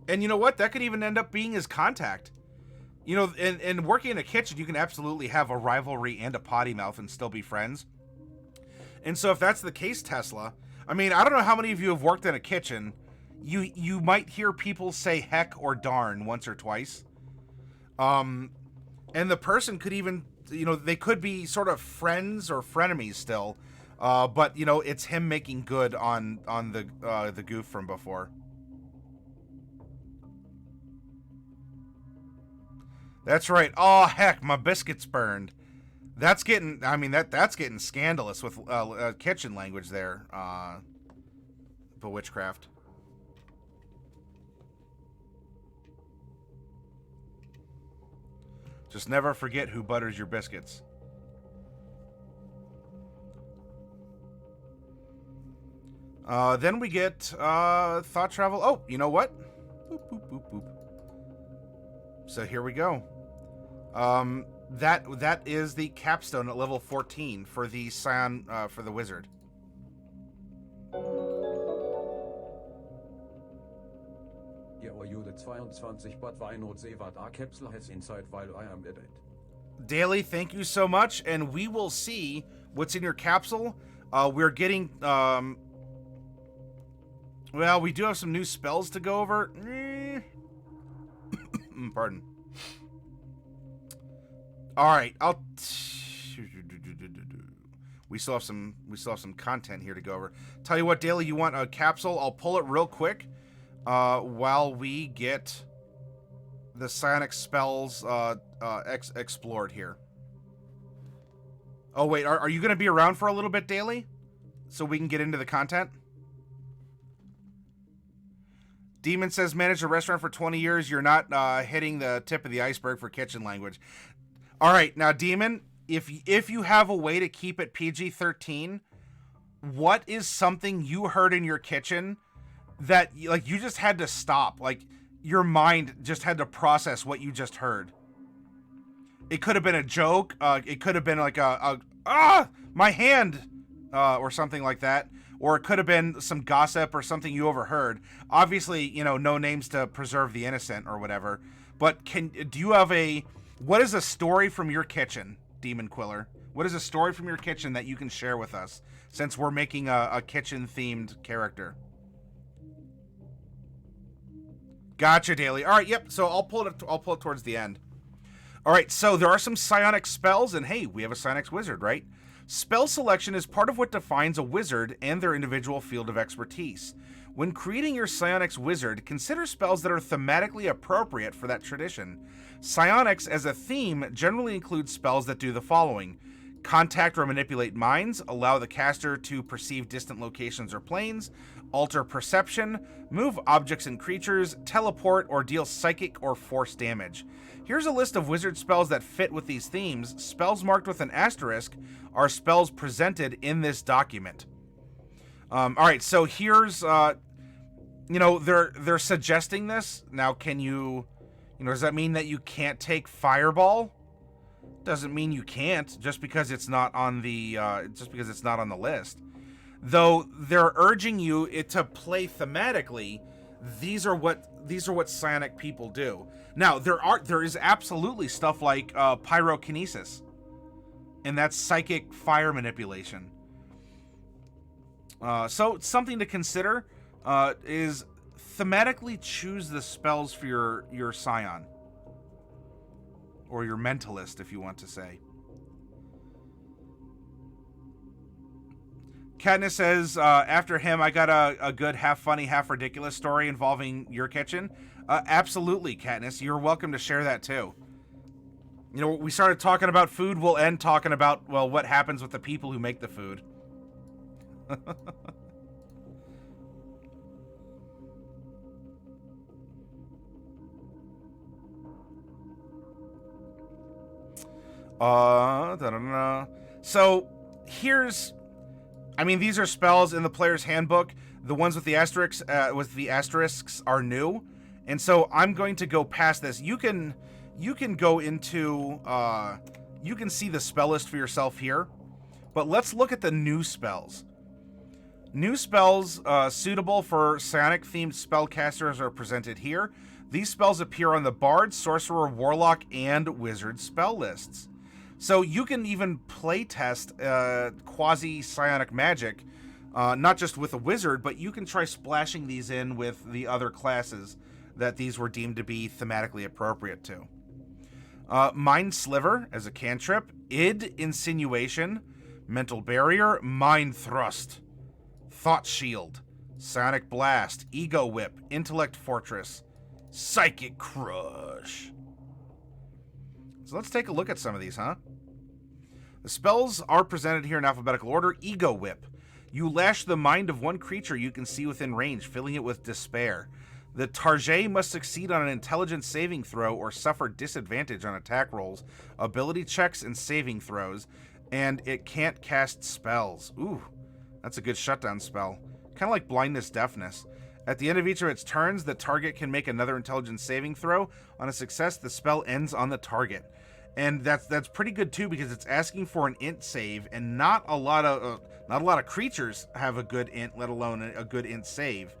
And you know what? That could even end up being his contact. You know, in working in a kitchen, you can absolutely have a rivalry and a potty mouth and still be friends. And so if that's the case, Tesla, I mean, I don't know how many of you have worked in a kitchen. You might hear people say heck or darn once or twice. And the person could even, you know, they could be sort of friends or frenemies still. But, you know, it's him making good on the goof from before. That's right. Oh, heck, my biscuits burned. That's getting, I mean, that's getting scandalous with kitchen language there. Bewitchcraft. Just never forget who butters your biscuits. Then we get thought travel. Oh, you know what? Boop, boop, boop, boop. So here we go. That is the capstone at level 14 for the Psion for the wizard. Daily, thank you so much, and we will see what's in your capsule. We're getting, well, we do have some new spells to go over. Pardon. All right, we still have some content here to go over. Tell you what, Daily, you want a capsule? I'll pull it real quick. While we get the psionic spells explored here. Oh, wait, are you going to be around for a little bit, Daily? So we can get into the content? Demon says, managed a restaurant for 20 years. You're not hitting the tip of the iceberg for kitchen language. All right, now, Demon, if you have a way to keep it PG-13, what is something you heard in your kitchen that, like, you just had to stop? Like, your mind just had to process what you just heard. It could have been a joke. It could have been like my hand, or something like that. Or it could have been some gossip or something you overheard. Obviously, you know, no names to preserve the innocent or whatever. But do you have what is a story from your kitchen, Demon Quiller? What is a story from your kitchen that you can share with us, since we're making a kitchen-themed character? Gotcha, Daily. All right, yep. So I'll pull it towards the end. All right, so there are some psionic spells, and hey, we have a psionics wizard, right? Spell selection is part of what defines a wizard and their individual field of expertise. When creating your psionics wizard, consider spells that are thematically appropriate for that tradition. Psionics as a theme generally includes spells that do the following: contact or manipulate minds, allow the caster to perceive distant locations or planes, alter perception, move objects and creatures, teleport, or deal psychic or force damage. Here's a list of wizard spells that fit with these themes. Spells marked with an asterisk are spells presented in this document. All right, so here's, you know, they're suggesting this. Now, can you know, does that mean that you can't take Fireball? Doesn't mean you can't, just because it's not on the, list. Though they're urging you to play thematically. These are what psionic people do. Now, there is absolutely stuff like pyrokinesis, and that's psychic fire manipulation. So something to consider is thematically choose the spells for your Psion, or your mentalist, if you want to say. Katniss says, after him, I got a good half funny, half ridiculous story involving your kitchen. Absolutely, Katniss. You're welcome to share that, too. You know, we started talking about food. We'll end talking about, well, what happens with the people who make the food. So, here's... I mean, these are spells in the player's handbook. The ones with the asterisks are new, and so I'm going to go past this. You can go into you can see the spell list for yourself here, but let's look at the new spells. New spells suitable for psionic themed spellcasters are presented here. These spells appear on the Bard, Sorcerer, Warlock, and Wizard spell lists. So you can even playtest quasi-psionic magic, not just with a wizard, but you can try splashing these in with the other classes that these were deemed to be thematically appropriate to. Mind Sliver as a cantrip, Id Insinuation, Mental Barrier, Mind Thrust, Thought Shield, Psionic Blast, Ego Whip, Intellect Fortress, Psychic Crush. So let's take a look at some of these, huh? The spells are presented here in alphabetical order. Ego Whip. You lash the mind of one creature you can see within range, filling it with despair. The target must succeed on an intelligence saving throw or suffer disadvantage on attack rolls, ability checks, and saving throws, and it can't cast spells. Ooh, that's a good shutdown spell. Kind of like Blindness Deafness. At the end of each of its turns, the target can make another intelligence saving throw. On a success, the spell ends on the target. And that's pretty good too, because it's asking for an int save, and not a lot of creatures have a good int, let alone a good int save,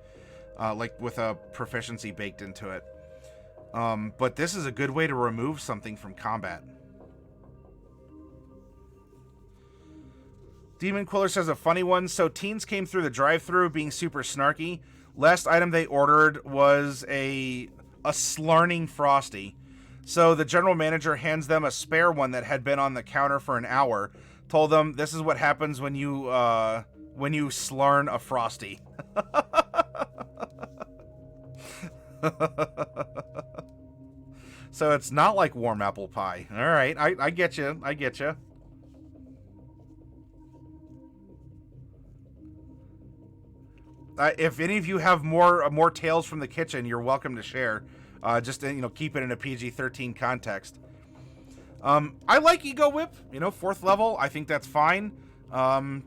like with a proficiency baked into it. But this is a good way to remove something from combat. Demon Quiller says a funny one. So teens came through the drive-thru being super snarky. Last item they ordered was a Slarning Frosty. So the general manager hands them a spare one that had been on the counter for an hour. Told them, this is what happens when you slarn a Frosty. So it's not like warm apple pie. All right, I get you. I get you. If any of you have more tales from the kitchen, you're welcome to share. Just to, keep it in a PG-13 context. I like Ego Whip. 4th level. I think that's fine. The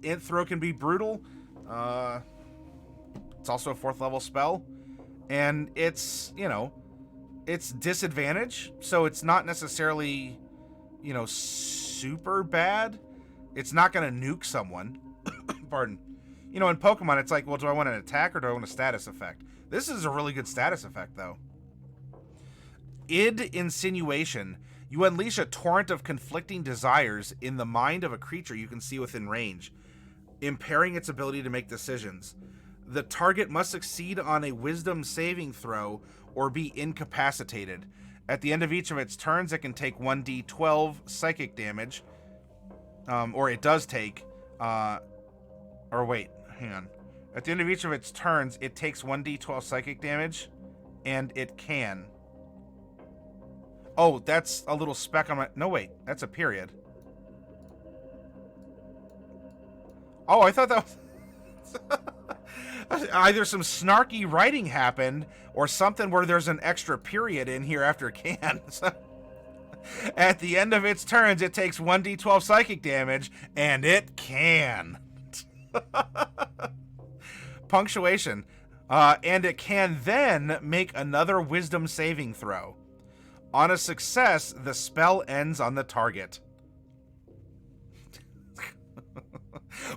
int throw can be brutal. It's also a 4th level spell, and it's disadvantage, so it's not necessarily super bad. It's not going to nuke someone. Pardon. In Pokemon, it's like, well, do I want an attack or do I want a status effect? This is a really good status effect, though. Id Insinuation. You unleash a torrent of conflicting desires in the mind of a creature you can see within range, impairing its ability to make decisions. The target must succeed on a wisdom saving throw or be incapacitated. At the end of each of its turns, it can take 1d12 psychic damage. Or it does take... or wait, hang on. At the end of each of its turns, it takes 1d12 psychic damage, and it can. Oh, that's a little speck on my... No, wait. That's a period. Oh, I thought that was... Either some snarky writing happened, or something where there's an extra period in here after can. So, at the end of its turns, it takes 1d12 psychic damage, and it can. Punctuation. And it can then make another wisdom saving throw. On a success, the spell ends on the target.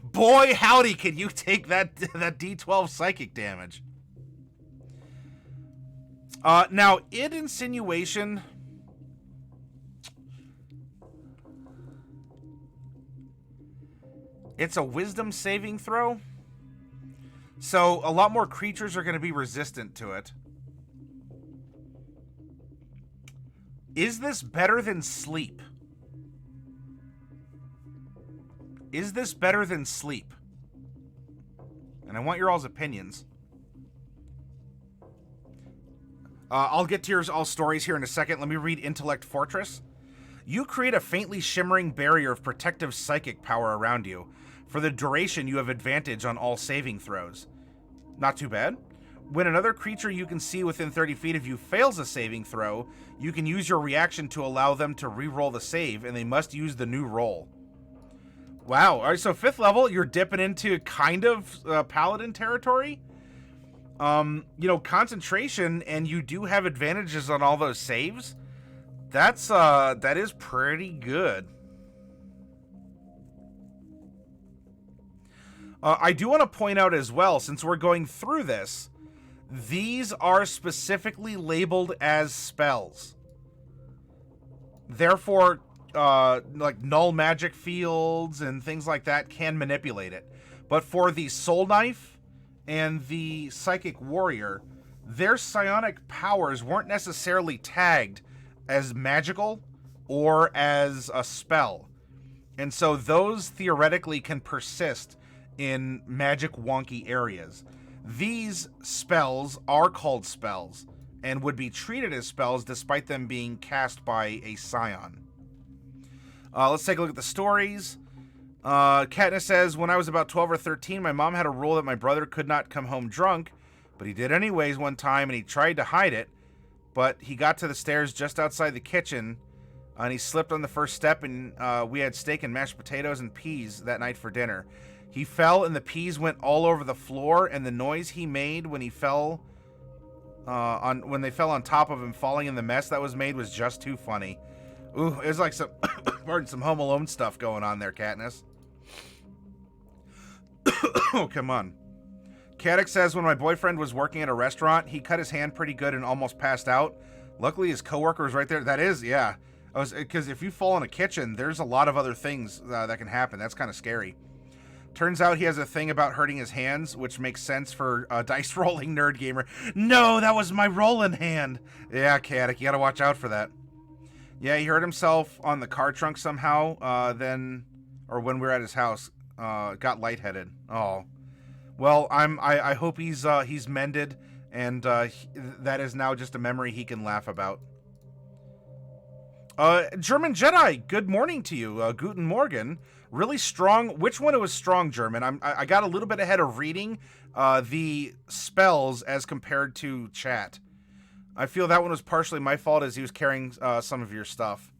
Boy, howdy, can you take that D12 psychic damage. Now, insinuation... It's a wisdom saving throw. So, a lot more creatures are going to be resistant to it. Is this better than sleep? Is this better than sleep? And I want your all's opinions. I'll get to your all stories here in a second. Let me read Intellect Fortress. You create a faintly shimmering barrier of protective psychic power around you. For the duration, you have advantage on all saving throws. Not too bad. When another creature you can see within 30 feet of you fails a saving throw, you can use your reaction to allow them to re-roll the save, and they must use the new roll. Wow. All right, so 5th level, you're dipping into kind of paladin territory. You know, concentration, and you do have advantages on all those saves. That is pretty good. I do want to point out as well, since we're going through this, these are specifically labeled as spells. Therefore, like null magic fields and things like that can manipulate it. But for the Soul Knife and the Psychic Warrior, their psionic powers weren't necessarily tagged as magical or as a spell. And so those theoretically can persist in magic wonky areas. These spells are called spells and would be treated as spells despite them being cast by a scion. Let's take a look at the stories. Katniss says, when I was about 12 or 13, my mom had a rule that my brother could not come home drunk, but he did anyways one time, and he tried to hide it, but he got to the stairs just outside the kitchen, and he slipped on the first step, and we had steak and mashed potatoes and peas that night for dinner. He fell, and the peas went all over the floor, and the noise he made when he fell when they fell on top of him, falling in the mess that was made, was just too funny. Ooh, it was like some some Home Alone stuff going on there, Katniss. Oh, come on. Caddick says, when my boyfriend was working at a restaurant, he cut his hand pretty good and almost passed out. Luckily, his coworker was right there. That is, yeah. Because if you fall in a kitchen, there's a lot of other things that can happen. That's kind of scary. Turns out he has a thing about hurting his hands, which makes sense for a dice rolling nerd gamer. No, that was my rolling hand. Yeah, Caddick, you gotta watch out for that. Yeah, he hurt himself on the car trunk somehow, or when we were at his house, got lightheaded. Oh. Well, I hope he's mended, and that is now just a memory he can laugh about. German Jedi, good morning to you. Guten Morgen. Really strong. Which one was strong, German? I got a little bit ahead of reading the spells as compared to chat. I feel that one was partially my fault as he was carrying some of your stuff.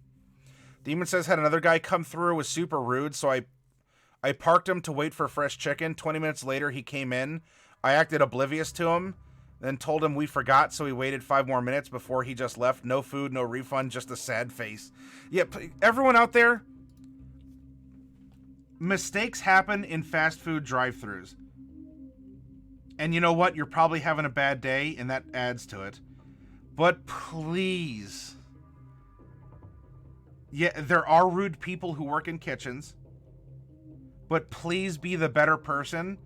Demon says, had another guy come through, was super rude, so I parked him to wait for fresh chicken. 20 minutes later, he came in. I acted oblivious to him, then told him we forgot, so he waited 5 more minutes before he just left. No food, no refund, just a sad face. Yep, everyone out there, mistakes happen in fast food drive-thrus. And you know what? You're probably having a bad day, and that adds to it. But please, yeah, there are rude people who work in kitchens, but please be the better person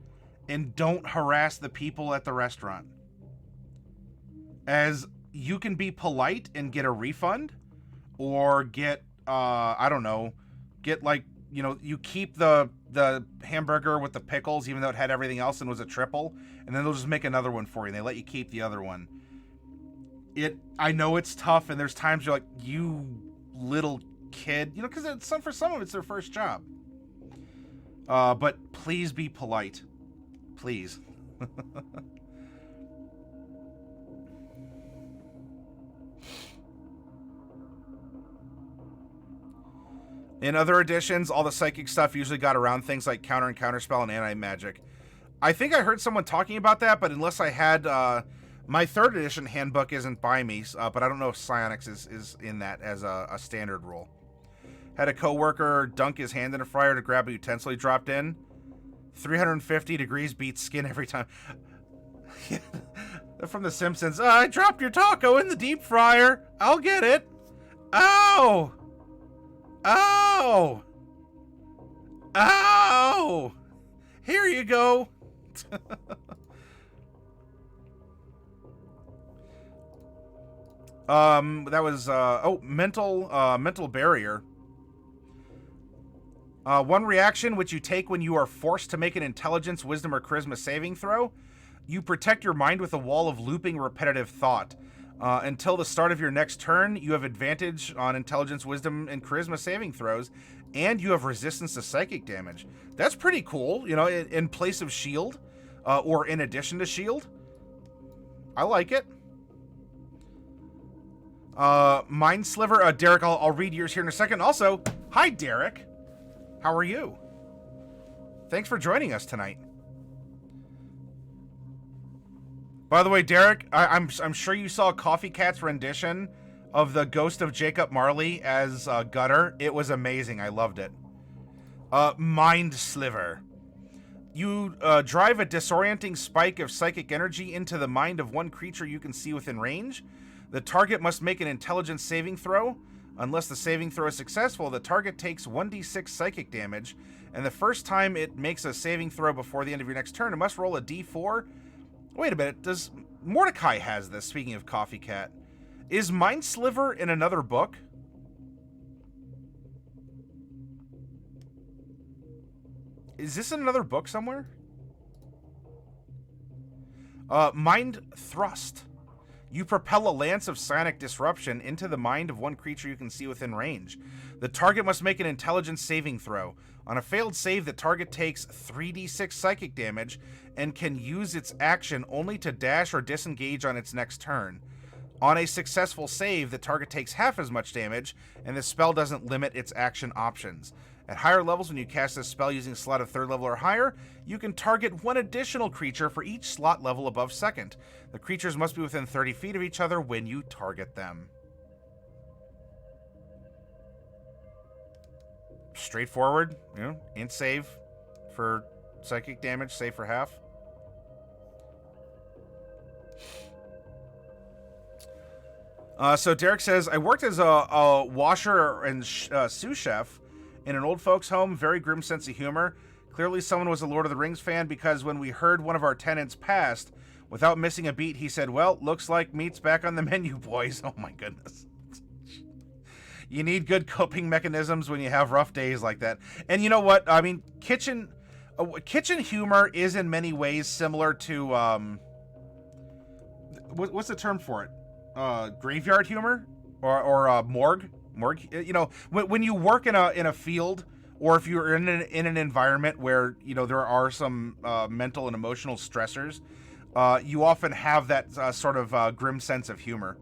and don't harass the people at the restaurant. As you can be polite and get a refund, or get, I don't know, get like, you know, you keep the hamburger with the pickles, even though it had everything else and was a triple, and then they'll just make another one for you, and they let you keep the other one. I know it's tough, and there's times you're like, you little kid, you know, because for some of it's their first job. But please be polite. Please. In other editions, all the psychic stuff usually got around things like counter and counterspell and anti-magic. I think I heard someone talking about that, but unless I had... my 3rd edition handbook isn't by me, but I don't know if psionics is in that as a standard rule. Had a coworker dunk his hand in a fryer to grab a utensil he dropped in. 350 degrees beats skin every time. They're from The Simpsons. I dropped your taco in the deep fryer. I'll get it. Ow! Ow! Ow! Here you go. That was, mental barrier. One reaction which you take when you are forced to make an intelligence, wisdom, or charisma saving throw. You protect your mind with a wall of looping repetitive thought. Until the start of your next turn, you have advantage on intelligence, wisdom, and charisma saving throws, and you have resistance to psychic damage. That's pretty cool, you know, in place of shield, or in addition to shield. I like it. Mind Sliver, Derek, I'll read yours here in a second. Also, hi, Derek. How are you? Thanks for joining us tonight. By the way, Derek, I'm sure you saw Coffee Cat's rendition of the Ghost of Jacob Marley as Gutter. It was amazing. I loved it. Mind Sliver. You drive a disorienting spike of psychic energy into the mind of one creature you can see within range. The target must make an intelligence saving throw. Unless the saving throw is successful, the target takes 1d6 psychic damage, and the first time it makes a saving throw before the end of your next turn, it must roll a d4. Wait a minute, does Mordecai has this, speaking of Coffee Cat. Is Mind Sliver in another book? Is this in another book somewhere? Mind Thrust. You propel a lance of psionic disruption into the mind of one creature you can see within range. The target must make an intelligence saving throw. On a failed save, the target takes 3d6 psychic damage and can use its action only to dash or disengage on its next turn. On a successful save, the target takes half as much damage, and the spell doesn't limit its action options. At higher levels, when you cast this spell using a slot of 3rd level or higher, you can target one additional creature for each slot level above 2nd. The creatures must be within 30 feet of each other when you target them. Straightforward, you know, int save for psychic damage, save for half. So Derek says, I worked as a washer and sous chef in an old folks' home, very grim sense of humor. Clearly someone was a Lord of the Rings fan, because when we heard one of our tenants passed, without missing a beat, he said, well, looks like meat's back on the menu, boys. Oh my goodness. You need good coping mechanisms when you have rough days like that. And you know what? I mean, kitchen humor is in many ways similar to, what's the term for it? Graveyard humor? Or morgue? You know, when you work in a field, or if you're in an environment where, you know, there are some mental and emotional stressors, you often have that sort of grim sense of humor.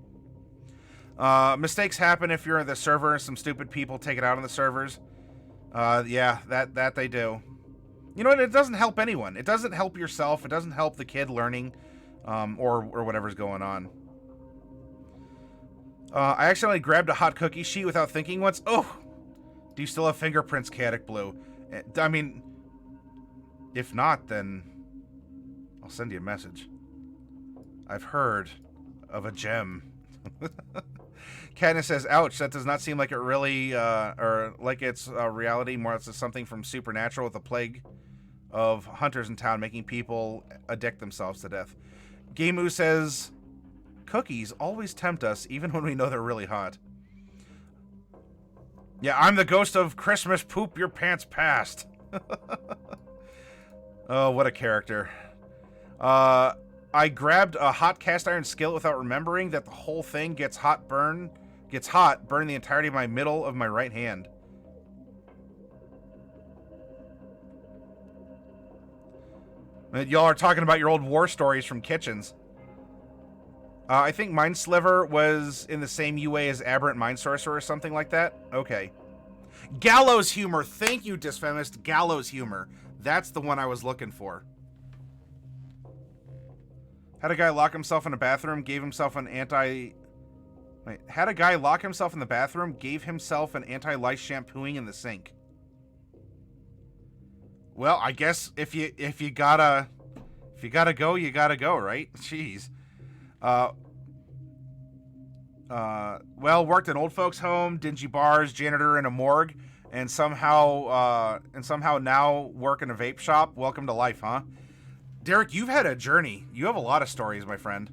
Mistakes happen if you're in the server and some stupid people take it out on the servers. Yeah, that they do. You know, it doesn't help anyone. It doesn't help yourself. It doesn't help the kid learning, or whatever's going on. I accidentally grabbed a hot cookie sheet without thinking once. Oh! Do you still have fingerprints, Chaotic Blue? I mean, if not, then I'll send you a message. I've heard of a gem. Katniss says, ouch, that does not seem like it really, or like it's a reality, more it's something from Supernatural with a plague of hunters in town making people addict themselves to death. Gamu says, cookies always tempt us, even when we know they're really hot. Yeah, I'm the ghost of Christmas poop your pants past. Oh, what a character. I grabbed a hot cast iron skillet without remembering that the whole thing gets hot, burn the entirety of my middle of my right hand. Y'all are talking about your old war stories from kitchens. I think Mind Sliver was in the same UA as Aberrant Mind Sorcerer or something like that. Okay. Gallows humor. Thank you, Disfemist. Gallows humor. That's the one I was looking for. Had a guy lock himself in a bathroom, gave himself an Had a guy lock himself in the bathroom, gave himself an anti-lice shampooing in the sink. Well, I guess if you gotta go, you gotta go, right? Jeez. Well, worked in old folks' home, dingy bars, janitor in a morgue, and somehow now work in a vape shop. Welcome to life, huh? Derek, you've had a journey. You have a lot of stories, my friend.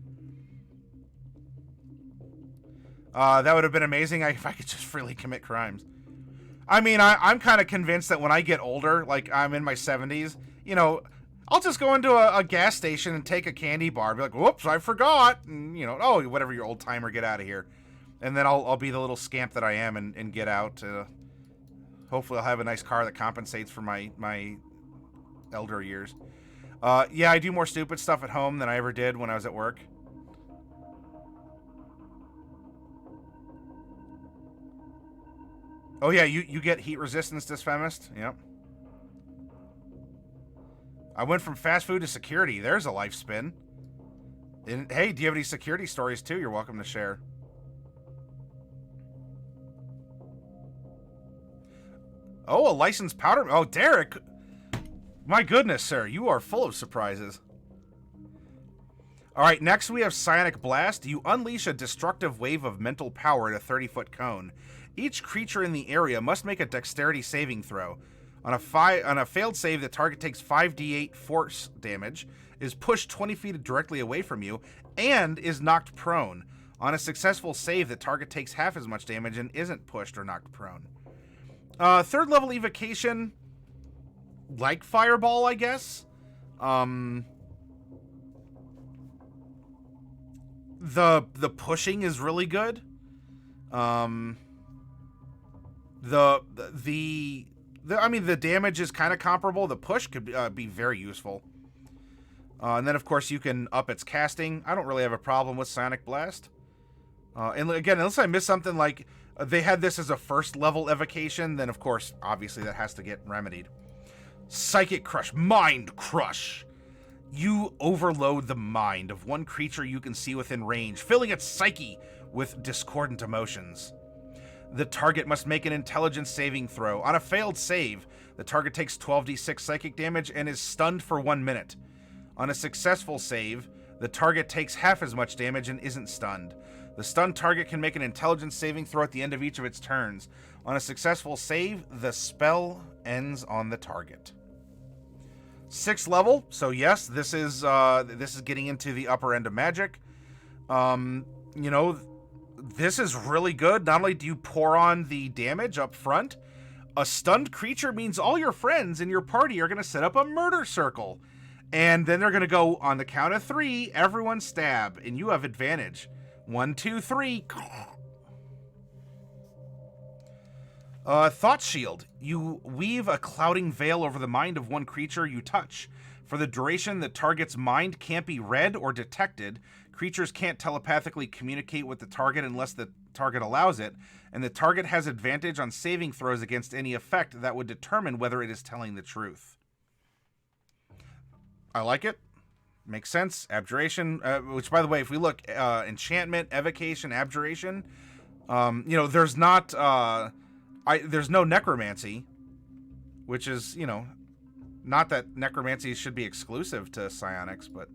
That would have been amazing if I could just freely commit crimes. I mean, I'm kind of convinced that when I get older, like I'm in my 70s, you know, I'll just go into a gas station and take a candy bar. Be like, whoops, I forgot. And, you know, oh, whatever, your old timer, get out of here. And then I'll be the little scamp that I am and get out. Hopefully I'll have a nice car that compensates for my elder years. Yeah, I do more stupid stuff at home than I ever did when I was at work. Oh yeah, you get heat resistance, Disfemist. Yep. I went from fast food to security. There's a life spin. And hey, do you have any security stories too? You're welcome to share. Oh, a licensed powder. Oh, Derek. My goodness, sir. You are full of surprises. All right, next we have Psionic Blast. You unleash a destructive wave of mental power at a 30-foot cone. Each creature in the area must make a dexterity saving throw. On a failed save, the target takes 5d8 force damage, is pushed 20 feet directly away from you, and is knocked prone. On a successful save, the target takes half as much damage and isn't pushed or knocked prone. Third level evocation, like Fireball, I guess. The pushing is really good. I mean, the damage is kind of comparable. The push could be very useful. And then, of course, you can up its casting. I don't really have a problem with Psionic Blast. And again, unless I miss something like they had this as a first level evocation, then, of course, obviously that has to get remedied. Psychic Crush. Mind Crush. You overload the mind of one creature you can see within range, filling its psyche with discordant emotions. The target must make an intelligence saving throw. On a failed save, the target takes 12d6 psychic damage and is stunned for 1 minute. On a successful save, the target takes half as much damage and isn't stunned. The stunned target can make an intelligence saving throw at the end of each of its turns. On a successful save, the spell ends on the target. 6th level, so yes, this is getting into the upper end of magic. You know, this is really good. Not only do you pour on the damage up front, a stunned creature means all your friends in your party are going to set up a murder circle. And then they're going to go on the count of 3, everyone stab, and you have advantage. 1, 2, 3. Thought Shield. You weave a clouding veil over the mind of one creature you touch. For the duration, the target's mind can't be read or detected. Creatures can't telepathically communicate with the target unless the target allows it, and the target has advantage on saving throws against any effect that would determine whether it is telling the truth. I like it. Makes sense. Abjuration, which, by the way, if we look, enchantment, evocation, abjuration, you know, there's not, there's no necromancy, which is, you know, not that necromancy should be exclusive to psionics, but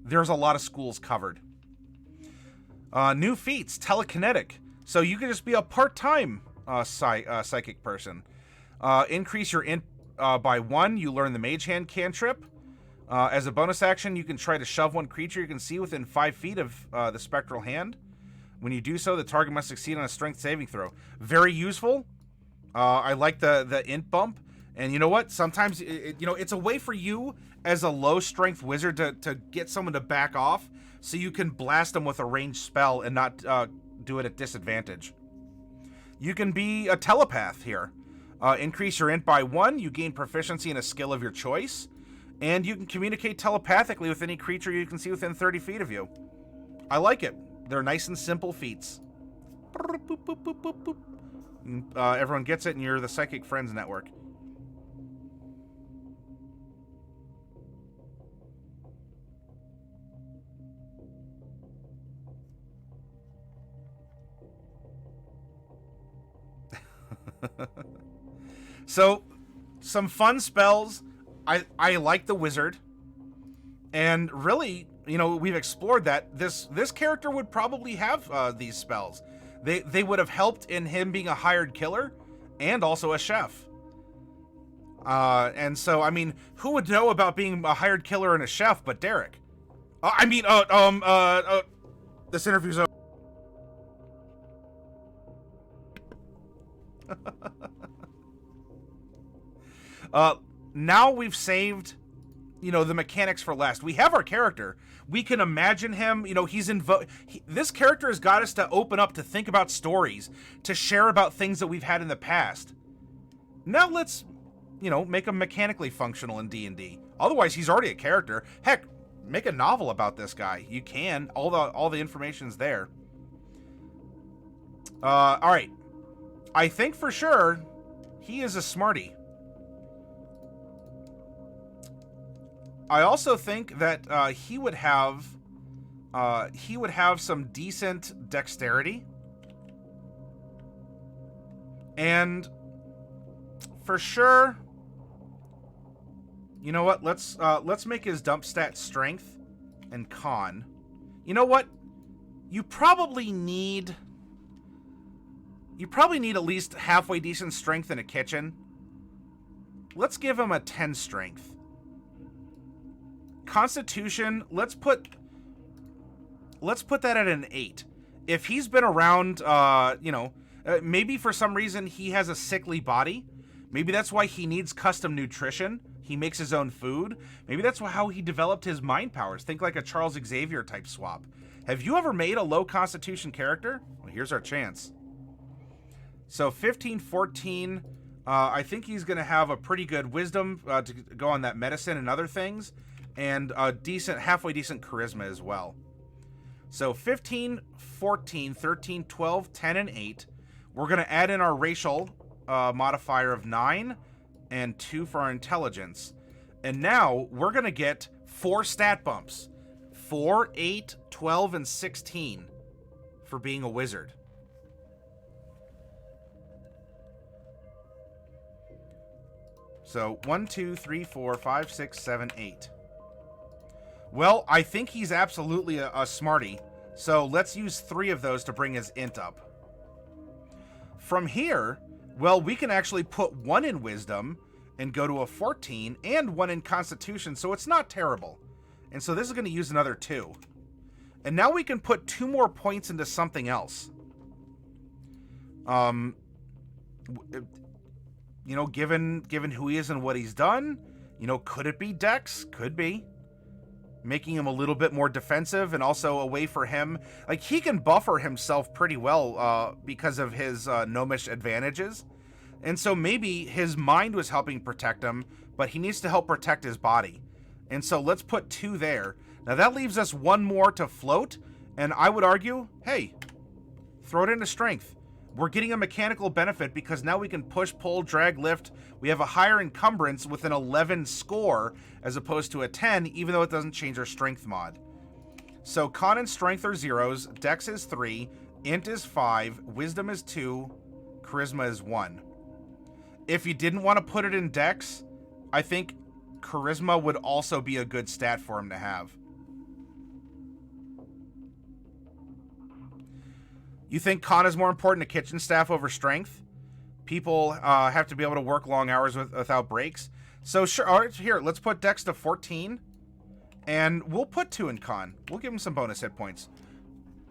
there's a lot of schools covered. New feats, telekinetic. So you can just be a part-time psychic person. Increase your int by 1. You learn the Mage Hand cantrip. As a bonus action, you can try to shove one creature you can see within 5 feet of the spectral hand. When you do so, the target must succeed on a strength saving throw. Very useful. I like the int bump. And you know what? Sometimes, you know, it's a way for you as a low-strength wizard to get someone to back off so you can blast them with a ranged spell and not do it at disadvantage. You can be a telepath here. Increase your int by 1. You gain proficiency in a skill of your choice. And you can communicate telepathically with any creature you can see within 30 feet of you. I like it. They're nice and simple feats. Everyone gets it, and you're the Psychic Friends Network. So, some fun spells. I like the wizard. And really, you know, we've explored that. This character would probably have these spells. They would have helped in him being a hired killer and also a chef. And so, I mean, who would know about being a hired killer and a chef but Derek? This interview's over. Now we've saved, you know, the mechanics for last. We have our character. We can imagine him, you know, this character has got us to open up, to think about stories, to share about things that we've had in the past. Now let's, you know, make him mechanically functional in D&D. Otherwise, he's already a character. Heck, make a novel about this guy. You can. All the information's there. All right. I think for sure he is a smarty. I also think that he would have some decent dexterity, and for sure, you know what? Let's make his dump stat strength and con. You know what? You probably need at least halfway decent strength in a kitchen. Let's give him a 10 strength. Constitution, let's put that at an 8. If he's been around, maybe for some reason he has a sickly body. Maybe that's why he needs custom nutrition. He makes his own food. Maybe that's how he developed his mind powers. Think like a Charles Xavier type swap. Have you ever made a low constitution character? Well, here's our chance. So 15, 14, I think he's going to have a pretty good wisdom to go on that medicine and other things. And a halfway decent charisma as well. So 15, 14, 13, 12, 10, and 8. We're going to add in our racial modifier of 9 and 2 for our intelligence. And now we're going to get 4 stat bumps. 4, 8, 12, and 16 for being a wizard. So 1, 2, 3, 4, 5, 6, 7, 8. Well, I think he's absolutely a smarty, so let's use 3 of those to bring his int up. From here, well, we can actually put 1 in wisdom and go to a 14 and 1 in constitution, so it's not terrible. And so this is going to use another 2. And now we can put 2 more points into something else. You know, given who he is and what he's done, you know, could it be Dex? Could be. Making him a little bit more defensive and also a way for him. Like, he can buffer himself pretty well because of his gnomish advantages. And so maybe his mind was helping protect him, but he needs to help protect his body. And so let's put 2 there. Now that leaves us 1 more to float. And I would argue, hey, throw it into strength. We're getting a mechanical benefit because now we can push, pull, drag, lift. We have a higher encumbrance with an 11 score as opposed to a 10, even though it doesn't change our strength mod. So con and strength are 0s, dex is 3, int is 5, wisdom is 2, charisma is 1. If you didn't want to put it in dex, I think charisma would also be a good stat for him to have. You think con is more important to kitchen staff over strength? People have to be able to work long hours without breaks. So sure, all right, here, let's put dex to 14. And we'll put 2 in con. We'll give him some bonus hit points.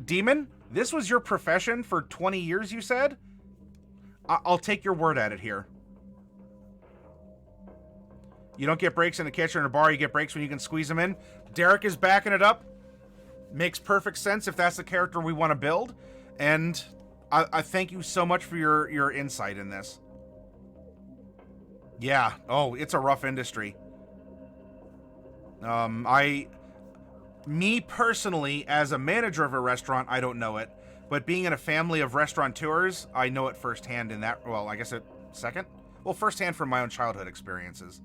Demon, this was your profession for 20 years, you said? I'll take your word at it here. You don't get breaks in the kitchen or bar, you get breaks when you can squeeze them in. Derek is backing it up. Makes perfect sense if that's the character we want to build. And I thank you so much for your insight in this. Yeah. Oh, it's a rough industry. Me personally, as a manager of a restaurant, I don't know it. But being in a family of restaurateurs, I know it firsthand in that, well, I guess it second? Well, firsthand from my own childhood experiences.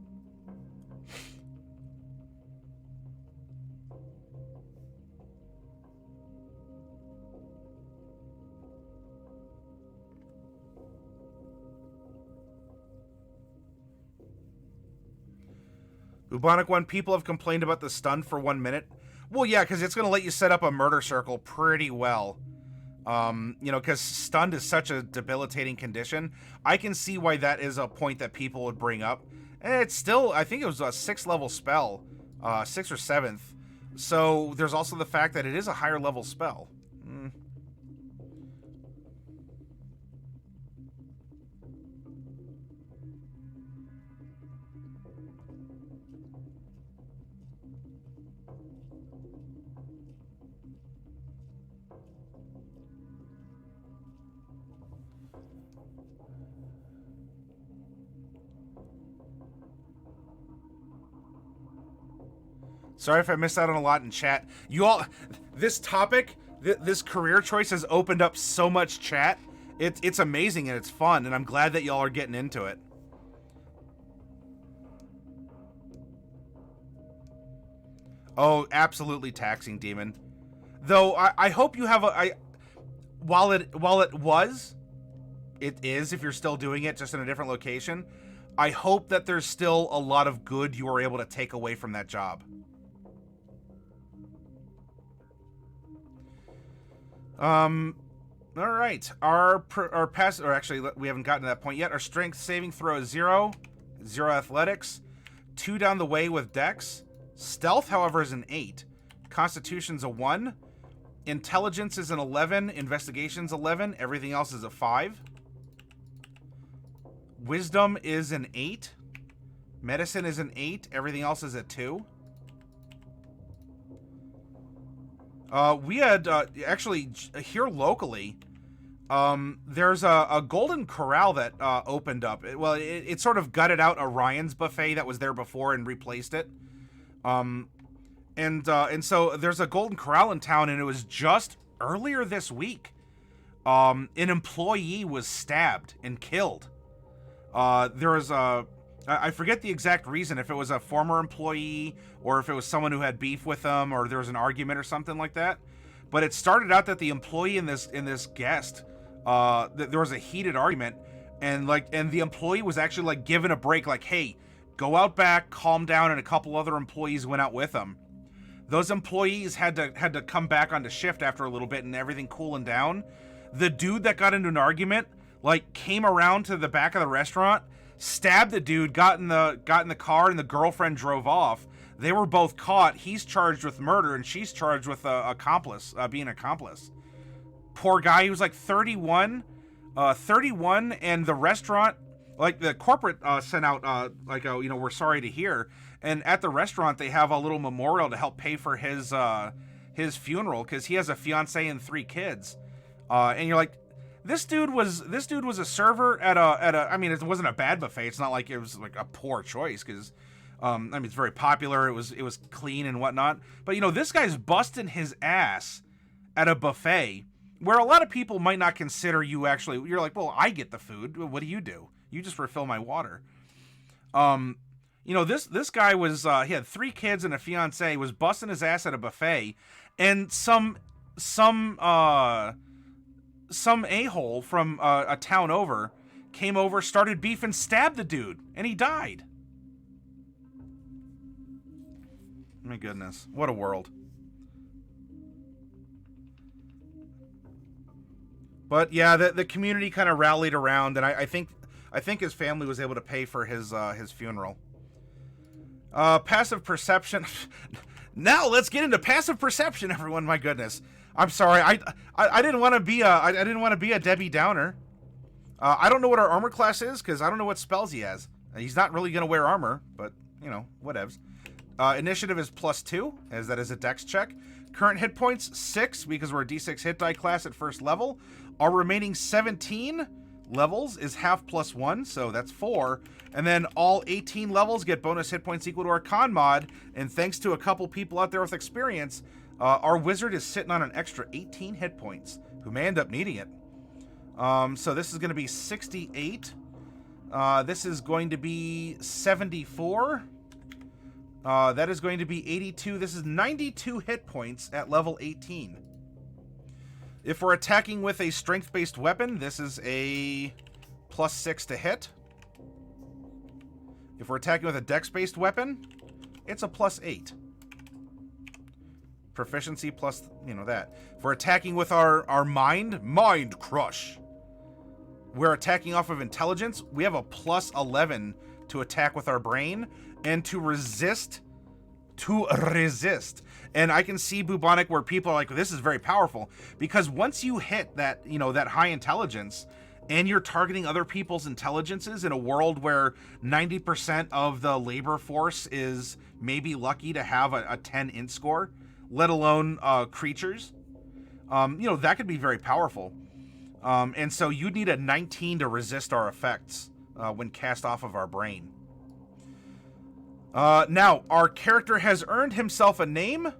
Bubonic One, people have complained about the stun for 1 minute. Well, yeah, because it's going to let you set up a murder circle pretty well. You know, because stunned is such a debilitating condition. I can see why that is a point that people would bring up. And it's still, I think it was a 6th level spell. 6th or 7th. So there's also the fact that it is a higher level spell. Sorry if I missed out on a lot in chat. You all, this topic, this career choice has opened up so much chat. It's amazing and it's fun, and I'm glad that y'all are getting into it. Oh, absolutely taxing, Demon. Though I hope you have while it is if you're still doing it just in a different location. I hope that there's still a lot of good you are able to take away from that job. All right. Our pass, or actually, we haven't gotten to that point yet. Our strength saving throw is 0, 0 athletics, 2 down the way with dex. Stealth, however, is an 8. Constitution's a 1. Intelligence is an 11. Investigation's 11. Everything else is a 5. Wisdom is an 8. Medicine is an 8. Everything else is a 2. We had, actually, here locally, there's a Golden Corral that, opened up. It sort of gutted out Orion's buffet that was there before and replaced it. And so there's a Golden Corral in town, and it was just earlier this week. An employee was stabbed and killed. There was I forget the exact reason, if it was a former employee or if it was someone who had beef with them or there was an argument or something like that. But it started out that the employee and this guest, there was a heated argument, and the employee was actually like given a break, like, hey, go out back, calm down, and a couple other employees went out with them. Those employees had to come back onto shift after a little bit and everything cooling down. The dude that got into an argument, like, came around to the back of the restaurant, stabbed the dude, got in the car, and the girlfriend drove off. They were both caught. He's charged with murder, and she's charged with being an accomplice. Poor guy. He was like 31, and the restaurant, like the corporate sent out we're sorry to hear. And at the restaurant, they have a little memorial to help pay for his funeral, because he has a fiance and 3 kids. And you're like, This dude was a server at a. I mean, it wasn't a bad buffet. It's not like it was like a poor choice, because, I mean, it's very popular. It was clean and whatnot. But this guy's busting his ass at a buffet where a lot of people might not consider you actually. You're like, well, I get the food. What do? You just refill my water. This guy was he had 3 kids and a fiance. Was busting his ass at a buffet, and some a-hole from a town over came over, started beef, and stabbed the dude, and he died. My goodness, what a world. But yeah, the community kind of rallied around, and I think his family was able to pay for his funeral. Passive perception. Now let's get into passive perception, everyone. My goodness. I'm sorry. I didn't want to be a Debbie Downer. I don't know what our armor class is, because I don't know what spells he has. He's not really going to wear armor, but whatevs. Initiative is +2, as that is a dex check. Current hit points 6, because we're a d6 hit die class at first level. Our remaining 17 levels is half +1, so that's 4. And then all 18 levels get bonus hit points equal to our con mod. And thanks to a couple people out there with experience, Our wizard is sitting on an extra 18 hit points, who may end up needing it. So this is going to be 68. This is going to be 74. That is going to be 82. This is 92 hit points at level 18. If we're attacking with a strength-based weapon, this is a +6 to hit. If we're attacking with a dex-based weapon, it's a +8. Proficiency plus, that. If we're attacking with our mind crush. We're attacking off of intelligence. We have a +11 to attack with our brain and to resist. And I can see bubonic where people are like, this is very powerful, because once you hit that, that high intelligence and you're targeting other people's intelligences in a world where 90% of the labor force is maybe lucky to have a 10 int score, let alone creatures, that could be very powerful. And so you'd need a 19 to resist our effects when cast off of our brain. Now, our character has earned himself a name,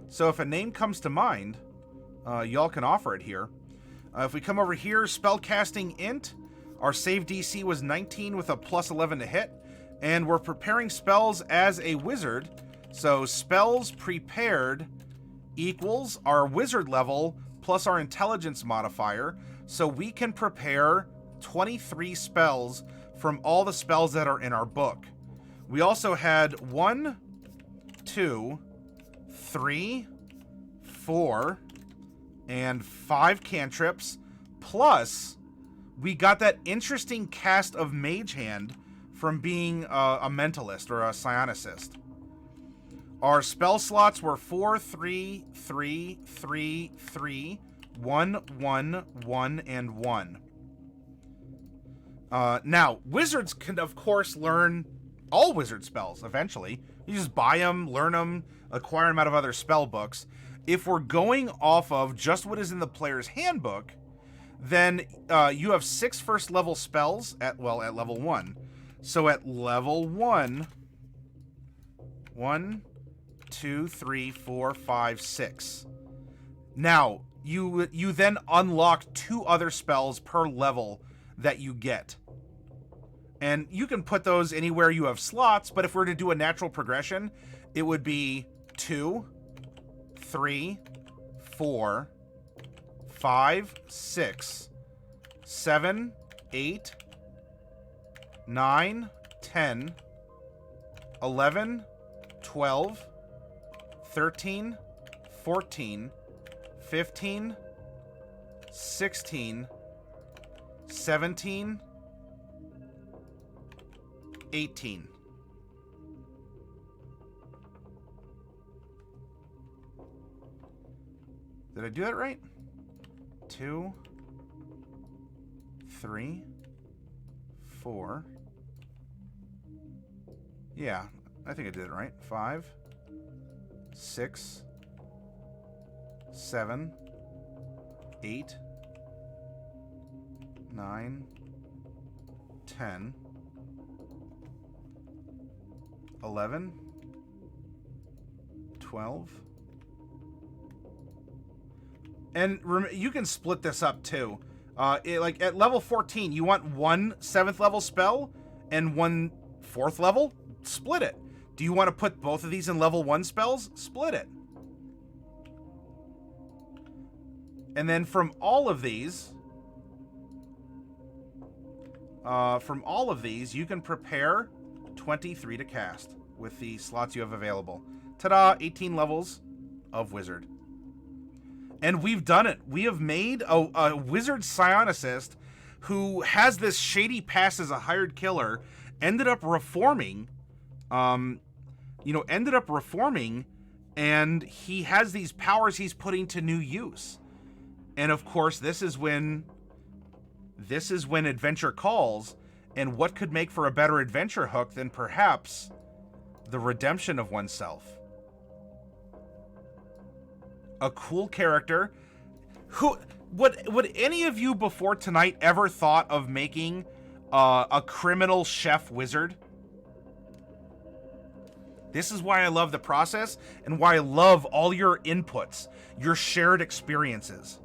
so if a name comes to mind, y'all can offer it here. If we come over here, spellcasting int, our save DC was 19 with a +11 to hit, and we're preparing spells as a wizard, so spells prepared equals our wizard level plus our intelligence modifier, so we can prepare 23 spells from all the spells that are in our book. We also had 1, 2, 3, 4, and 5 cantrips, plus we got that interesting cast of Mage Hand from being a mentalist or a psionicist. Our spell slots were 4, 3, 3, 3, 3, 1, 1, 1, and 1. Now, wizards can, of course, learn all wizard spells eventually. You just buy them, learn them, acquire them out of other spell books. If we're going off of just what is in the player's handbook, then you have 6 first level spells at level 1. So at level 1, 1, 2, 3, 4, 5, 6. Now, you then unlock 2 other spells per level that you get. And you can put those anywhere you have slots, but if we're to do a natural progression, it would be 2, 3, 4, 5, 6, 7, 8, 9, 10, 11, 12, 13, 14, 15, 16, 17, 18. Did I do that right? 2, 3, 4. Yeah, I think I did it right. 5, 6, 7, 8, 9, 10, 11, 12. And you can split this up too. Like at level 14, you want 1 7th level spell and 1 4th level? Split it. Do you want to put both of these in level 1 spells? Split it. And then from all of these, you can prepare 23 to cast with the slots you have available. Ta-da! 18 levels of wizard. And we've done it. We have made a wizard psionicist who has this shady past as a hired killer, ended up reforming, and he has these powers he's putting to new use. And of course, this is when adventure calls, and what could make for a better adventure hook than perhaps the redemption of oneself? A cool character who would any of you before tonight ever thought of making a criminal chef wizard? This is why I love the process and why I love all your inputs, your shared experiences.